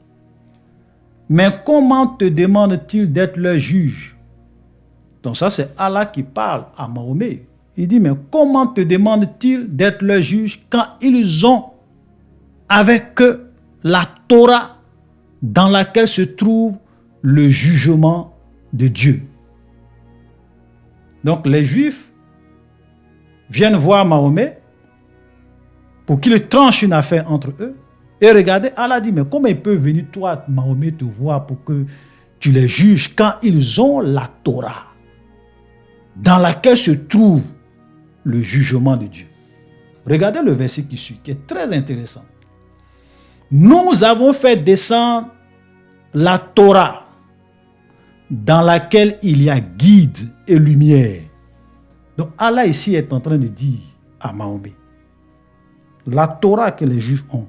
Speaker 1: Mais comment te demande-t-il d'être leur juge? Donc ça, c'est Allah qui parle à Mahomet. Il dit, mais comment te demande-t-il d'être leur juge quand ils ont avec eux la Torah dans laquelle se trouve le jugement de Dieu? Donc les Juifs viennent voir Mahomet pour qu'il tranche une affaire entre eux. Et regardez, Allah dit, mais comment il peut venir toi, Mahomet, te voir pour que tu les juges quand ils ont la Torah dans laquelle se trouve le jugement de Dieu. Regardez le verset qui suit, qui est très intéressant. Nous avons fait descendre la Torah, dans laquelle il y a guide et lumière. Donc Allah ici est en train de dire à Mahomet, la Torah que les Juifs ont,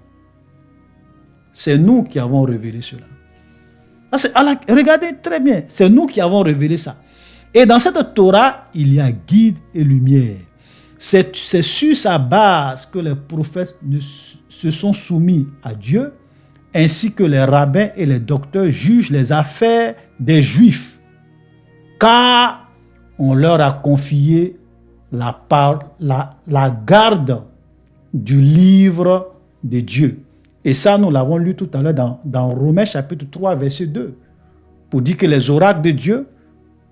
Speaker 1: c'est nous qui avons révélé cela. Allah, regardez très bien, c'est nous qui avons révélé ça. Et dans cette Torah, il y a guide et lumière. C'est sur sa base que les prophètes se sont soumis à Dieu, ainsi que les rabbins et les docteurs jugent les affaires des Juifs, car on leur a confié la garde du livre de Dieu. Et ça, nous l'avons lu tout à l'heure dans Romains chapitre 3, verset 2, pour dire que les oracles de Dieu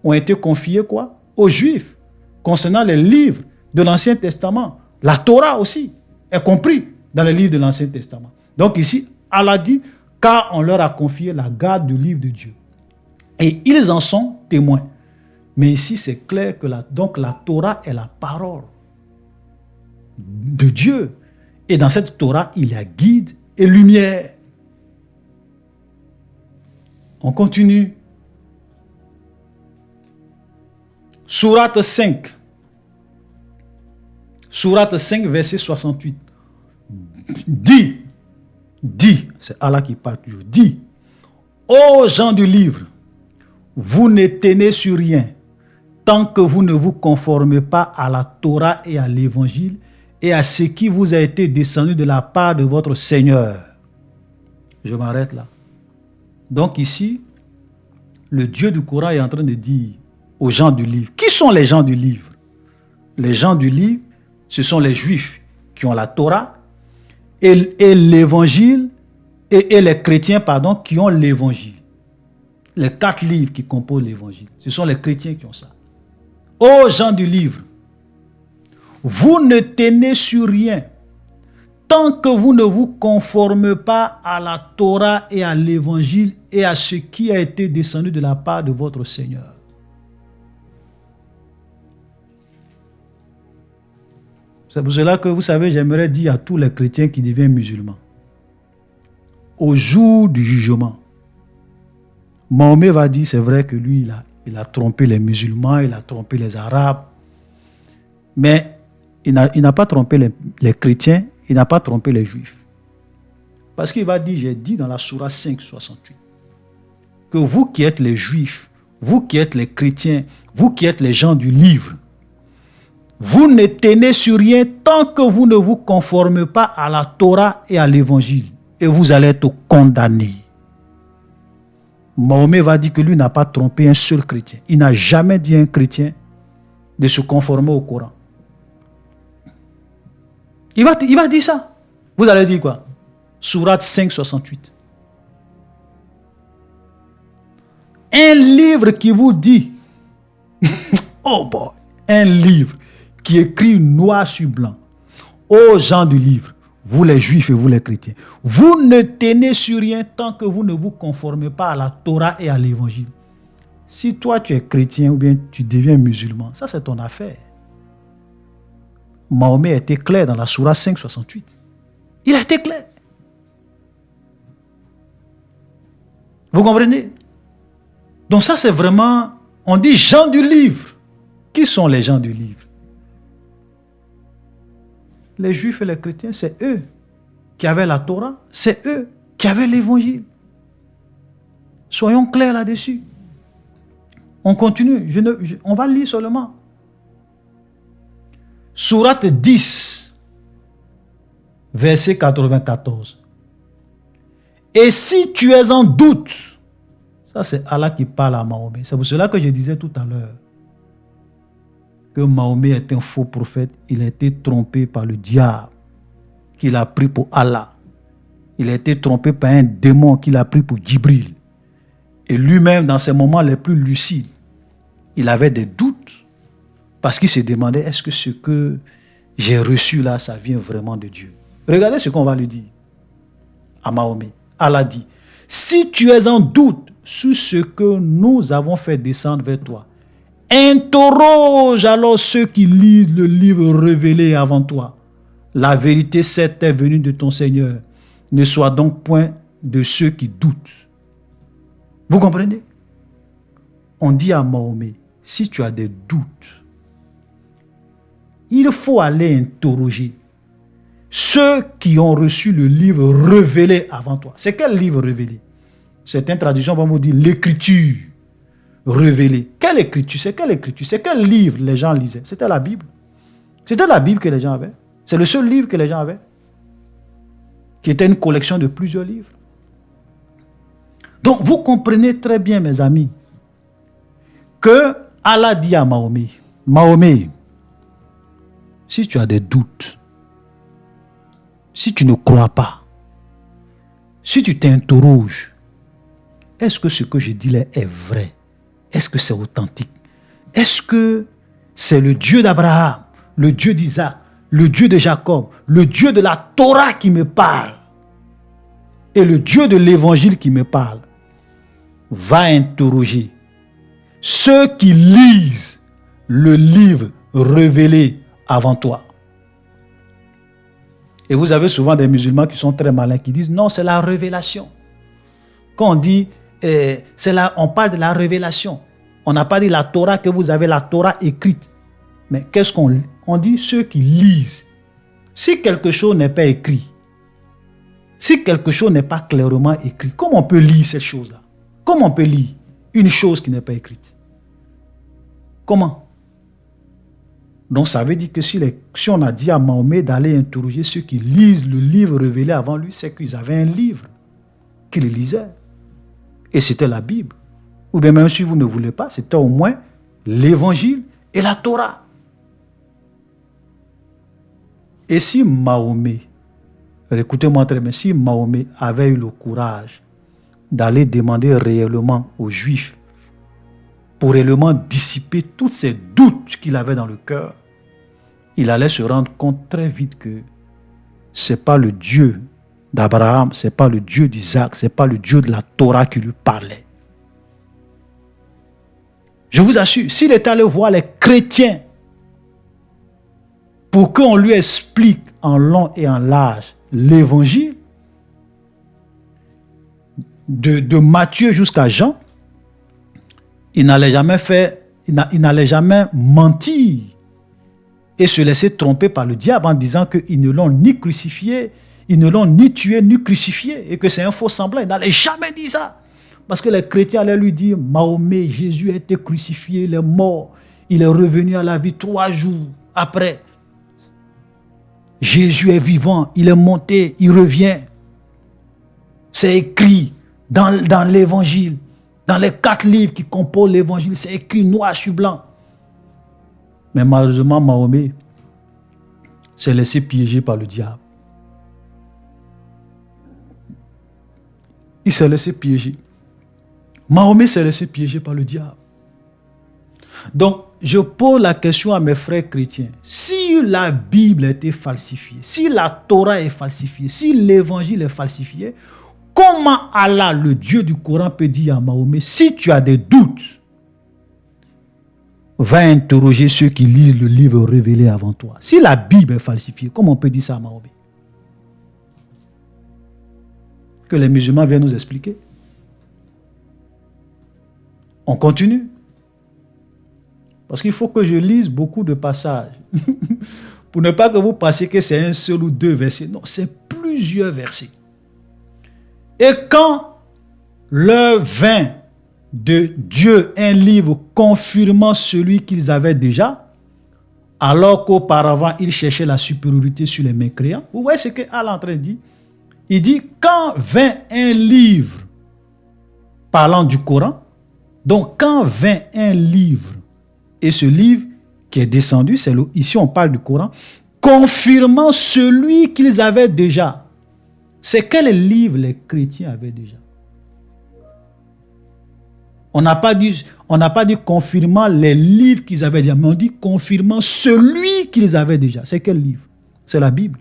Speaker 1: ont été confiés quoi? Aux Juifs, concernant les livres de l'Ancien Testament. La Torah aussi est compris dans les livres de l'Ancien Testament. Donc ici, Allah dit, car on leur a confié la garde du livre de Dieu. Et ils en sont témoins. Mais ici, c'est clair que la Torah est la parole de Dieu. Et dans cette Torah, il y a guide et lumière. On continue. Sourate 5. Sourate 5, verset 68. Dis, c'est Allah qui parle toujours. Dis, ô gens du livre, vous ne tenez sur rien tant que vous ne vous conformez pas à la Torah et à l'évangile et à ce qui vous a été descendu de la part de votre Seigneur. Je m'arrête là. Donc ici, le Dieu du Coran est en train de dire aux gens du livre. Qui sont les gens du livre? Les gens du livre, ce sont les Juifs qui ont la Torah et l'évangile et les chrétiens, pardon, qui ont l'évangile. Les 4 livres qui composent l'évangile. Ce sont les chrétiens qui ont ça. Ô gens du livre, vous ne tenez sur rien tant que vous ne vous conformez pas à la Torah et à l'évangile et à ce qui a été descendu de la part de votre Seigneur. C'est pour cela que, vous savez, j'aimerais dire à tous les chrétiens qui deviennent musulmans, au jour du jugement, Mahomet va dire, c'est vrai que lui, il a trompé les musulmans, il a trompé les arabes, mais il n'a pas trompé les chrétiens, il n'a pas trompé les juifs. Parce qu'il va dire, j'ai dit dans la Sourate 5, 68, que vous qui êtes les juifs, vous qui êtes les chrétiens, vous qui êtes les gens du livre, vous ne tenez sur rien tant que vous ne vous conformez pas à la Torah et à l'évangile. Et vous allez être condamnés. Mahomet va dire que lui n'a pas trompé un seul chrétien. Il n'a jamais dit à un chrétien de se conformer au Coran. Il va dire ça. Vous allez dire quoi? Sourate 5, 68. Un livre qui vous dit, oh boy, un livre qui écrit noir sur blanc, aux gens du livre, vous les juifs et vous les chrétiens, vous ne tenez sur rien tant que vous ne vous conformez pas à la Torah et à l'évangile. Si toi tu es chrétien ou bien tu deviens musulman, ça c'est ton affaire. Mahomet a été clair dans la Sourate 5, 68. Il a été clair. Vous comprenez? Donc ça c'est vraiment, on dit gens du livre. Qui sont les gens du livre? Les juifs et les chrétiens, c'est eux qui avaient la Torah, c'est eux qui avaient l'évangile. Soyons clairs là-dessus. On continue, on va lire seulement. Sourate 10, verset 94. Et si tu es en doute, ça c'est Allah qui parle à Mahomet. C'est pour cela que je disais tout à l'heure que Mahomet est un faux prophète. Il a été trompé par le diable qu'il a pris pour Allah. Il a été trompé par un démon qu'il a pris pour Djibril. Et lui-même, dans ses moments les plus lucides, il avait des doutes parce qu'il se demandait, est-ce que ce que j'ai reçu là, ça vient vraiment de Dieu? Regardez ce qu'on va lui dire à Mahomet. Allah dit, si tu es en doute sur ce que nous avons fait descendre vers toi, Interroge alors ceux qui lisent le livre révélé avant toi. La vérité, cette est venue de ton Seigneur. Ne sois donc point de ceux qui doutent. Vous comprenez? On dit à Mahomet, si tu as des doutes, il faut aller interroger ceux qui ont reçu le livre révélé avant toi. C'est quel livre révélé? Certaines traductions vont vous dire l'écriture révélée. Quelle écriture? C'est quelle écriture? C'est quel livre les gens lisaient? C'était la Bible. C'était la Bible que les gens avaient. C'est le seul livre que les gens avaient, qui était une collection de plusieurs livres. Donc, vous comprenez très bien, mes amis, que Allah dit à Mahomet, Mahomet, si tu as des doutes, si tu ne crois pas, si tu t'interroges, est-ce que ce que je dis là est vrai? Est-ce que c'est authentique? Est-ce que c'est le Dieu d'Abraham, le Dieu d'Isaac, le Dieu de Jacob, le Dieu de la Torah qui me parle et le Dieu de l'évangile qui me parle? Va interroger ceux qui lisent le livre révélé avant toi. Et vous avez souvent des musulmans qui sont très malins, qui disent non, c'est la révélation. Quand on dit, on parle de la révélation. On n'a pas dit la Torah, que vous avez la Torah écrite. Mais qu'est-ce qu'on lit? On dit ceux qui lisent. Si quelque chose n'est pas écrit, si quelque chose n'est pas clairement écrit, comment on peut lire cette chose-là? Comment on peut lire une chose qui n'est pas écrite? Comment? Donc ça veut dire que si on a dit à Mahomet d'aller interroger ceux qui lisent le livre révélé avant lui, c'est qu'ils avaient un livre qu'ils lisaient. Et c'était la Bible. Ou bien même si vous ne voulez pas, c'était au moins l'évangile et la Torah. Et si Mahomet, écoutez-moi très bien, si Mahomet avait eu le courage d'aller demander réellement aux Juifs pour réellement dissiper tous ces doutes qu'il avait dans le cœur, il allait se rendre compte très vite que ce n'est pas le Dieu d'Abraham, ce n'est pas le Dieu d'Isaac, ce n'est pas le Dieu de la Torah qui lui parlait. Je vous assure, s'il était allé voir les chrétiens pour qu'on lui explique en long et en large l'évangile, de Matthieu jusqu'à Jean, il n'allait jamais mentir et se laisser tromper par le diable en disant qu'ils ne l'ont ni crucifié, ils ne l'ont ni tué ni crucifié et que c'est un faux semblant. Il n'allait jamais dire ça. Parce que les chrétiens allaient lui dire, Mahomet, Jésus a été crucifié, il est mort, il est revenu à la vie 3 jours après. Jésus est vivant, il est monté, il revient. C'est écrit dans l'évangile, dans les 4 livres qui composent l'évangile, c'est écrit noir sur blanc. Mais malheureusement, Mahomet s'est laissé piéger par le diable. Il s'est laissé piéger. Mahomet s'est laissé piéger par le diable. Donc, je pose la question à mes frères chrétiens. Si la Bible a été falsifiée, si la Torah est falsifiée, si l'évangile est falsifié, comment Allah, le Dieu du Coran, peut dire à Mahomet, si tu as des doutes, va interroger ceux qui lisent le livre révélé avant toi. Si la Bible est falsifiée, comment on peut dire ça à Mahomet? Que les musulmans viennent nous expliquer. On continue. Parce qu'il faut que je lise beaucoup de passages. Pour ne pas que vous pensiez que c'est un seul ou 2 versets. Non, c'est plusieurs versets. Et quand l'heure vint de Dieu, un livre confirmant celui qu'ils avaient déjà, alors qu'auparavant, ils cherchaient la supériorité sur les mécréants. Vous voyez ce que Allah est en train de dire? Il dit, quand vint un livre parlant du Coran, donc quand vint un livre, et ce livre qui est descendu, ici on parle du Coran, confirmant celui qu'ils avaient déjà. C'est quel livre les chrétiens avaient déjà? On n'a pas dit confirmant les livres qu'ils avaient déjà, mais on dit confirmant celui qu'ils avaient déjà. C'est quel livre? C'est la Bible.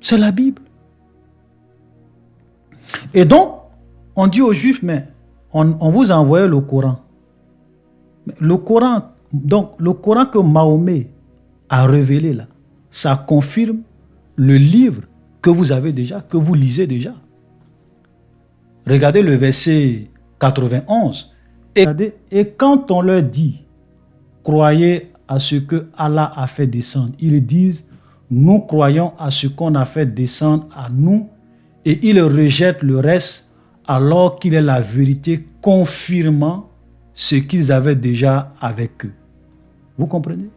Speaker 1: C'est la Bible. Et donc, on dit aux Juifs, mais on vous a envoyé le Coran. Le Coran, donc le Coran que Mahomet a révélé là, ça confirme le livre que vous avez déjà, que vous lisez déjà. Regardez le verset 91. Et quand on leur dit, croyez à ce que Allah a fait descendre, ils disent, nous croyons à ce qu'on a fait descendre à nous, et ils rejettent le reste alors qu'il est la vérité confirmant ce qu'ils avaient déjà avec eux. Vous comprenez?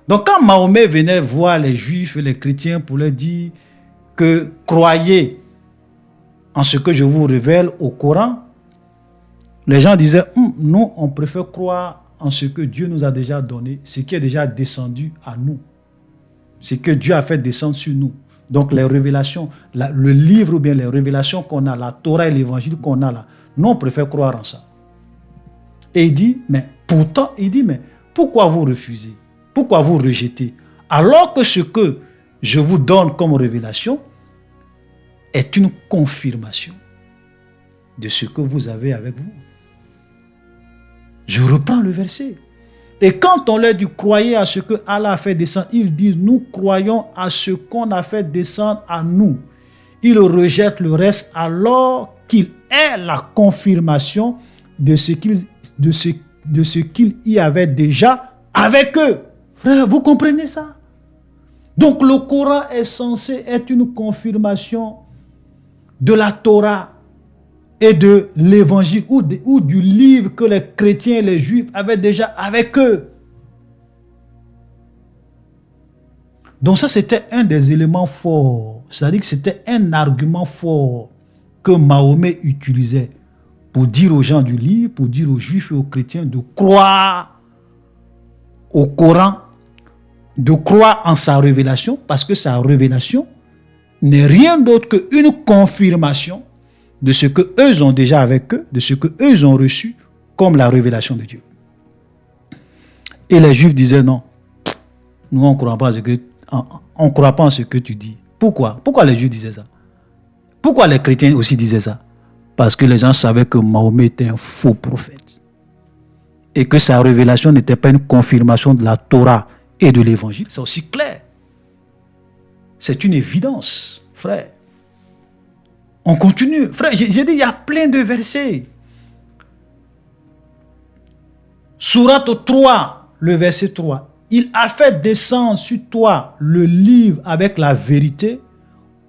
Speaker 1: Donc quand Mahomet venait voir les juifs et les chrétiens pour leur dire que croyez en ce que je vous révèle au Coran, les gens disaient, nous on préfère croire en ce que Dieu nous a déjà donné, ce qui est déjà descendu à nous, ce que Dieu a fait descendre sur nous. Donc les révélations, le livre ou bien les révélations qu'on a, la Torah et l'évangile qu'on a là, nous on préfère croire en ça. Et il dit, mais pourtant, mais pourquoi vous refusez? Pourquoi vous rejetez? Alors que ce que je vous donne comme révélation est une confirmation de ce que vous avez avec vous. Je reprends le verset. Et quand on leur dit croyez à ce que Allah a fait descendre, ils disent nous croyons à ce qu'on a fait descendre à nous. Ils rejettent le reste alors qu'il est la confirmation de ce qu'il y avait déjà avec eux. Frère, vous comprenez ça? Donc le Coran est censé être une confirmation de la Torah et de l'évangile ou du livre que les chrétiens et les juifs avaient déjà avec eux. Donc ça, c'était un des éléments forts. C'est-à-dire que c'était un argument fort que Mahomet utilisait pour dire aux gens du livre, pour dire aux juifs et aux chrétiens de croire au Coran, de croire en sa révélation, parce que sa révélation n'est rien d'autre qu'une confirmation de ce que eux ont déjà avec eux, de ce que eux ont reçu comme la révélation de Dieu. Et les Juifs disaient non, nous on ne croit pas en ce que tu dis. Pourquoi? Pourquoi les Juifs disaient ça? Pourquoi les chrétiens aussi disaient ça? Parce que les gens savaient que Mahomet était un faux prophète et que sa révélation n'était pas une confirmation de la Torah et de l'évangile. C'est aussi clair. C'est une évidence, frère. On continue. Frère, j'ai dit, il y a plein de versets. Sourate 3, le verset 3. Il a fait descendre sur toi le livre avec la vérité,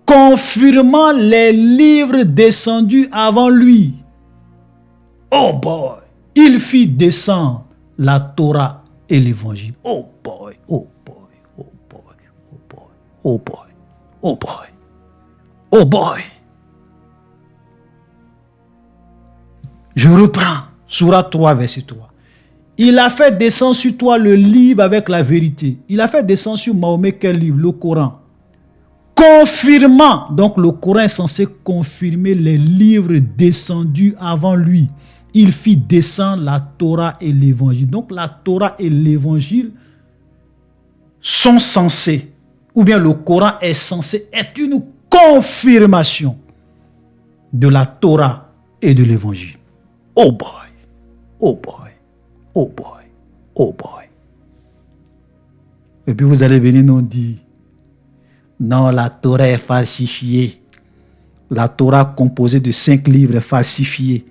Speaker 1: confirmant les livres descendus avant lui. Oh boy! Il fit descendre la Torah et l'évangile. Oh boy! Oh boy! Oh boy! Oh boy! Oh boy! Oh boy! Oh boy! Je reprends, Sourate 3, verset 3. Il a fait descendre sur toi le livre avec la vérité. Il a fait descendre sur Mahomet quel livre? Le Coran. Confirmant, donc le Coran est censé confirmer les livres descendus avant lui. Il fit descendre la Torah et l'évangile. Donc la Torah et l'évangile sont censés, ou bien le Coran est censé être une confirmation de la Torah et de l'évangile. Oh boy, oh boy, oh boy, oh boy. Et puis vous allez venir nous dire, non, la Torah est falsifiée. La Torah composée de 5 livres est falsifiée.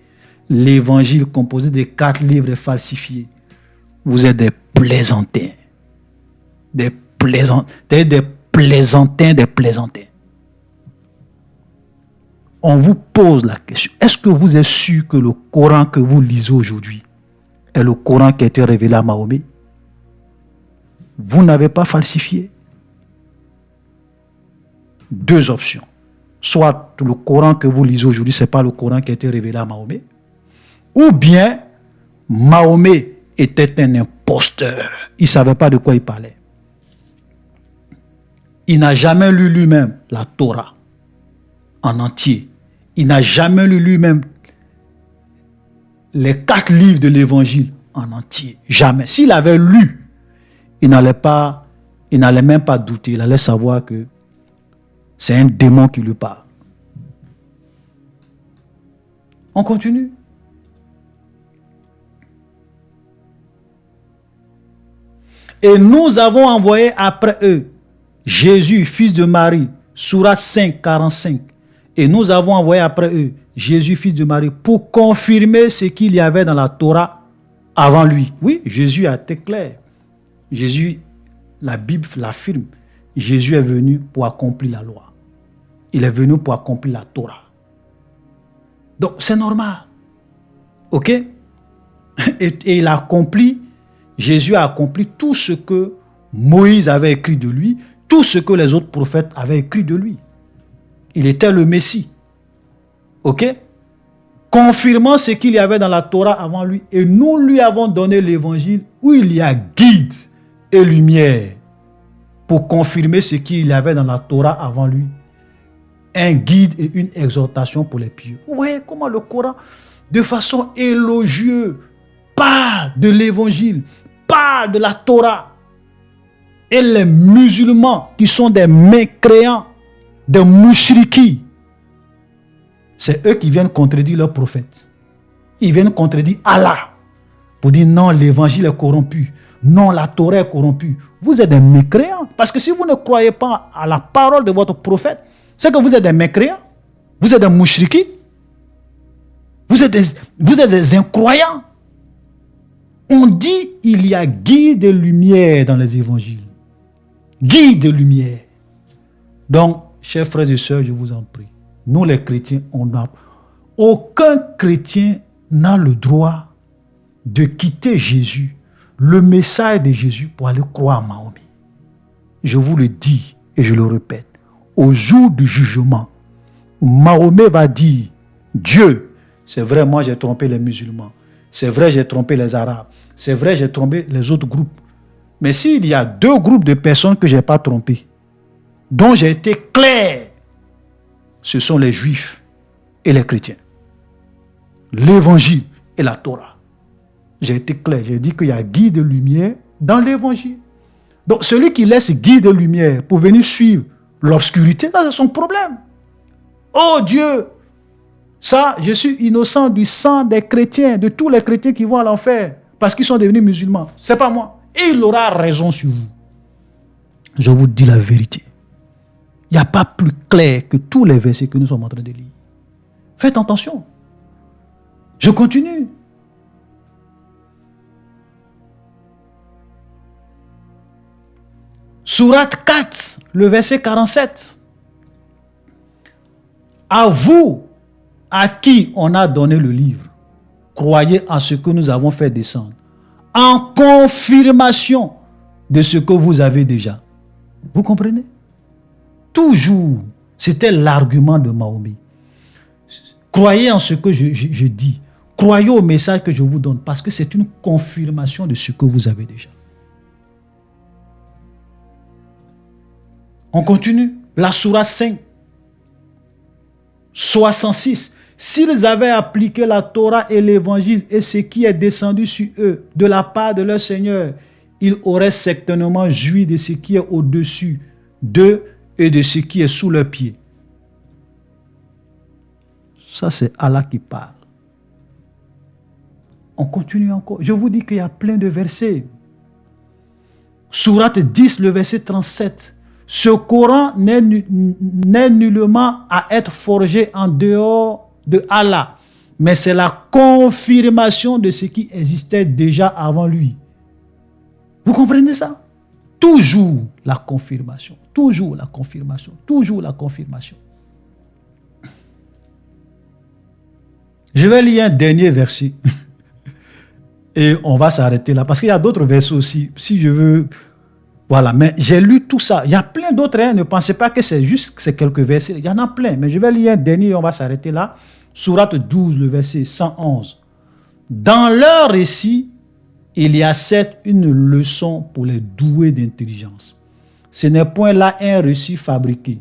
Speaker 1: L'évangile composé de 4 livres est falsifié. Vous êtes des plaisantins. Des plaisantins. On vous pose la question, est-ce que vous êtes sûr que le Coran que vous lisez aujourd'hui est le Coran qui a été révélé à Mahomet? Vous n'avez pas falsifié. 2 options. Soit le Coran que vous lisez aujourd'hui, ce n'est pas le Coran qui a été révélé à Mahomet, ou bien Mahomet était un imposteur. Il ne savait pas de quoi il parlait. Il n'a jamais lu lui-même la Torah en entier. Il n'a jamais lu lui-même les 4 livres de l'évangile en entier. Jamais. S'il avait lu, il n'allait même pas douter. Il allait savoir que c'est un démon qui lui parle. On continue. Et nous avons envoyé après eux Jésus, fils de Marie, Sourate 5, 45. Et nous avons envoyé après eux Jésus, fils de Marie, pour confirmer ce qu'il y avait dans la Torah avant lui. Oui, Jésus a été clair. Jésus, la Bible l'affirme. Jésus est venu pour accomplir la loi. Il est venu pour accomplir la Torah. Donc, c'est normal. OK? Et il a accompli, Jésus a accompli tout ce que Moïse avait écrit de lui, tout ce que les autres prophètes avaient écrit de lui. Il était le Messie. OK? Confirmant ce qu'il y avait dans la Torah avant lui. Et nous lui avons donné l'évangile où il y a guide et lumière pour confirmer ce qu'il y avait dans la Torah avant lui. Un guide et une exhortation pour les pieux. Vous voyez comment le Coran, de façon élogieuse, parle de l'évangile, parle de la Torah. Et les musulmans qui sont des mécréants, des mouchrikis, c'est eux qui viennent contredire leurs prophètes. Ils viennent contredire Allah pour dire non, l'évangile est corrompu. Non, la Torah est corrompue. Vous êtes des mécréants. Parce que si vous ne croyez pas à la parole de votre prophète, c'est que vous êtes des mécréants. Vous êtes des mouchrikis. Vous êtes des incroyants. On dit il y a guide de lumière dans les évangiles. Guide de lumière. Donc, chers frères et sœurs, je vous en prie. Nous les chrétiens, aucun chrétien n'a le droit de quitter Jésus, le message de Jésus, pour aller croire à Mahomet. Je vous le dis et je le répète. Au jour du jugement, Mahomet va dire, Dieu, c'est vrai, moi j'ai trompé les musulmans, c'est vrai, j'ai trompé les arabes, c'est vrai, j'ai trompé les autres groupes. Mais s'il y a deux groupes de personnes que je n'ai pas trompées, dont j'ai été clair, ce sont les juifs et les chrétiens. L'évangile et la Torah. J'ai été clair, j'ai dit qu'il y a guide de lumière dans l'évangile. Donc celui qui laisse guide de lumière pour venir suivre l'obscurité, ça c'est son problème. Oh Dieu, ça, je suis innocent du sang des chrétiens, de tous les chrétiens qui vont à l'enfer parce qu'ils sont devenus musulmans. C'est pas moi. Et il aura raison sur vous. Je vous dis la vérité. Il n'y a pas plus clair que tous les versets que nous sommes en train de lire. Faites attention. Je continue. Sourate 4, le verset 47. À vous, à qui on a donné le livre, croyez en ce que nous avons fait descendre, en confirmation de ce que vous avez déjà. Vous comprenez? Toujours, c'était l'argument de Mahomet. Croyez en ce que je dis. Croyez au message que je vous donne parce que c'est une confirmation de ce que vous avez déjà. On continue. La Sourate 5, 66. S'ils avaient appliqué la Torah et l'évangile et ce qui est descendu sur eux de la part de leur Seigneur, ils auraient certainement joui de ce qui est au-dessus d'eux et de ce qui est sous leurs pieds. Ça, c'est Allah qui parle. On continue encore. Je vous dis qu'il y a plein de versets. Sourate 10, le verset 37. Ce Coran n'est nullement à être forgé en dehors de Allah, mais c'est la confirmation de ce qui existait déjà avant lui. Vous comprenez ça? Toujours la confirmation. Toujours la confirmation. Toujours la confirmation. Je vais lire un dernier verset. Et on va s'arrêter là. Parce qu'il y a d'autres versets aussi. Si je veux... Voilà. Mais j'ai lu tout ça. Il y a plein d'autres. Hein. Ne pensez pas que c'est juste ces quelques versets. Il y en a plein. Mais je vais lire un dernier et on va s'arrêter là. Sourate 12, le verset 111. Dans leur récit, il y a certes une leçon pour les doués d'intelligence. Ce n'est point là un récit fabriqué.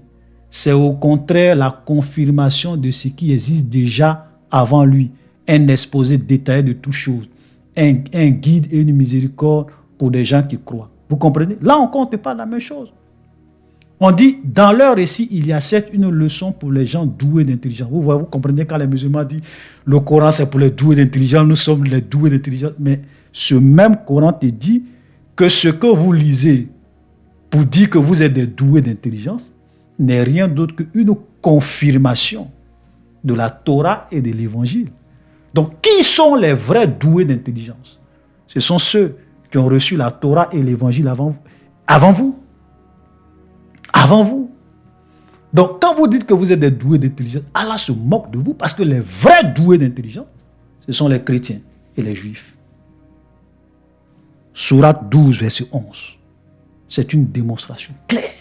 Speaker 1: C'est au contraire la confirmation de ce qui existe déjà avant lui. Un exposé détaillé de toutes choses. Un guide et une miséricorde pour des gens qui croient. Vous comprenez? Là encore, on ne parle de la même chose. On dit, dans leur récit, il y a certes une leçon pour les gens doués d'intelligence. Vous voyez, vous comprenez quand les musulmans disent, le Coran c'est pour les doués d'intelligence, nous sommes les doués d'intelligence. Mais ce même Coran te dit que ce que vous lisez pour dire que vous êtes des doués d'intelligence n'est rien d'autre qu'une confirmation de la Torah et de l'Évangile. Donc, qui sont les vrais doués d'intelligence? Ce sont ceux qui ont reçu la Torah et l'Évangile avant vous. Avant vous. Donc, quand vous dites que vous êtes des doués d'intelligence, Allah se moque de vous parce que les vrais doués d'intelligence, ce sont les chrétiens et les juifs. Sourate 12, verset 11. C'est une démonstration claire.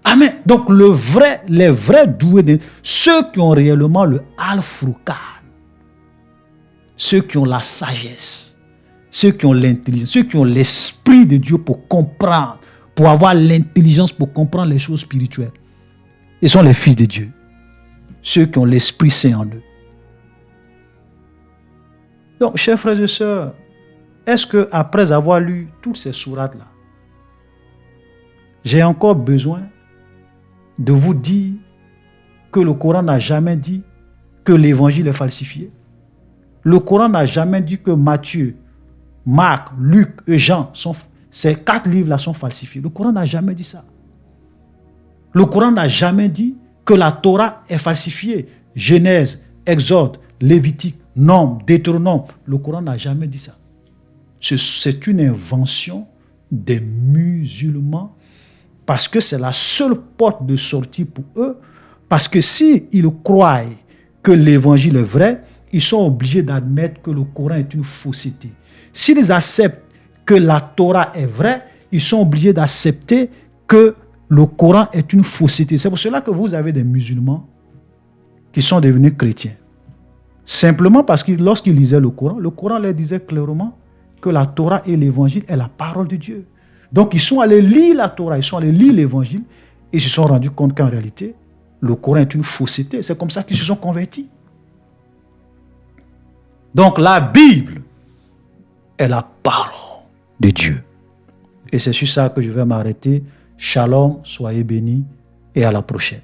Speaker 1: Amen. Donc, les vrais doués, ceux qui ont réellement le Al-Furqan, ceux qui ont la sagesse, ceux qui ont l'intelligence, ceux qui ont l'esprit de Dieu pour comprendre, pour avoir l'intelligence pour comprendre les choses spirituelles. Ils sont les fils de Dieu. Ceux qui ont l'Esprit Saint en eux. Donc, chers frères et sœurs, est-ce que après avoir lu toutes ces sourates-là, j'ai encore besoin de vous dire que le Coran n'a jamais dit que l'évangile est falsifié? Le Coran n'a jamais dit que Matthieu, Marc, Luc et Jean, ces 4 livres-là sont falsifiés. Le Coran n'a jamais dit ça. Le Coran n'a jamais dit que la Torah est falsifiée. Genèse, Exode, Lévitique, Nombre, Deutéronome. Le Coran n'a jamais dit ça. C'est une invention des musulmans parce que c'est la seule porte de sortie pour eux. Parce que s'ils croient que l'évangile est vrai, ils sont obligés d'admettre que le Coran est une fausseté. S'ils acceptent que la Torah est vraie, ils sont obligés d'accepter que le Coran est une fausseté. C'est pour cela que vous avez des musulmans qui sont devenus chrétiens. Simplement parce que lorsqu'ils lisaient le Coran leur disait clairement que la Torah et l'évangile est la parole de Dieu. Donc ils sont allés lire la Torah, ils sont allés lire l'évangile et ils se sont rendus compte qu'en réalité, le Coran est une fausseté. C'est comme ça qu'ils se sont convertis. Donc la Bible est la parole de Dieu. Et c'est sur ça que je vais m'arrêter. Shalom, soyez bénis et à la prochaine.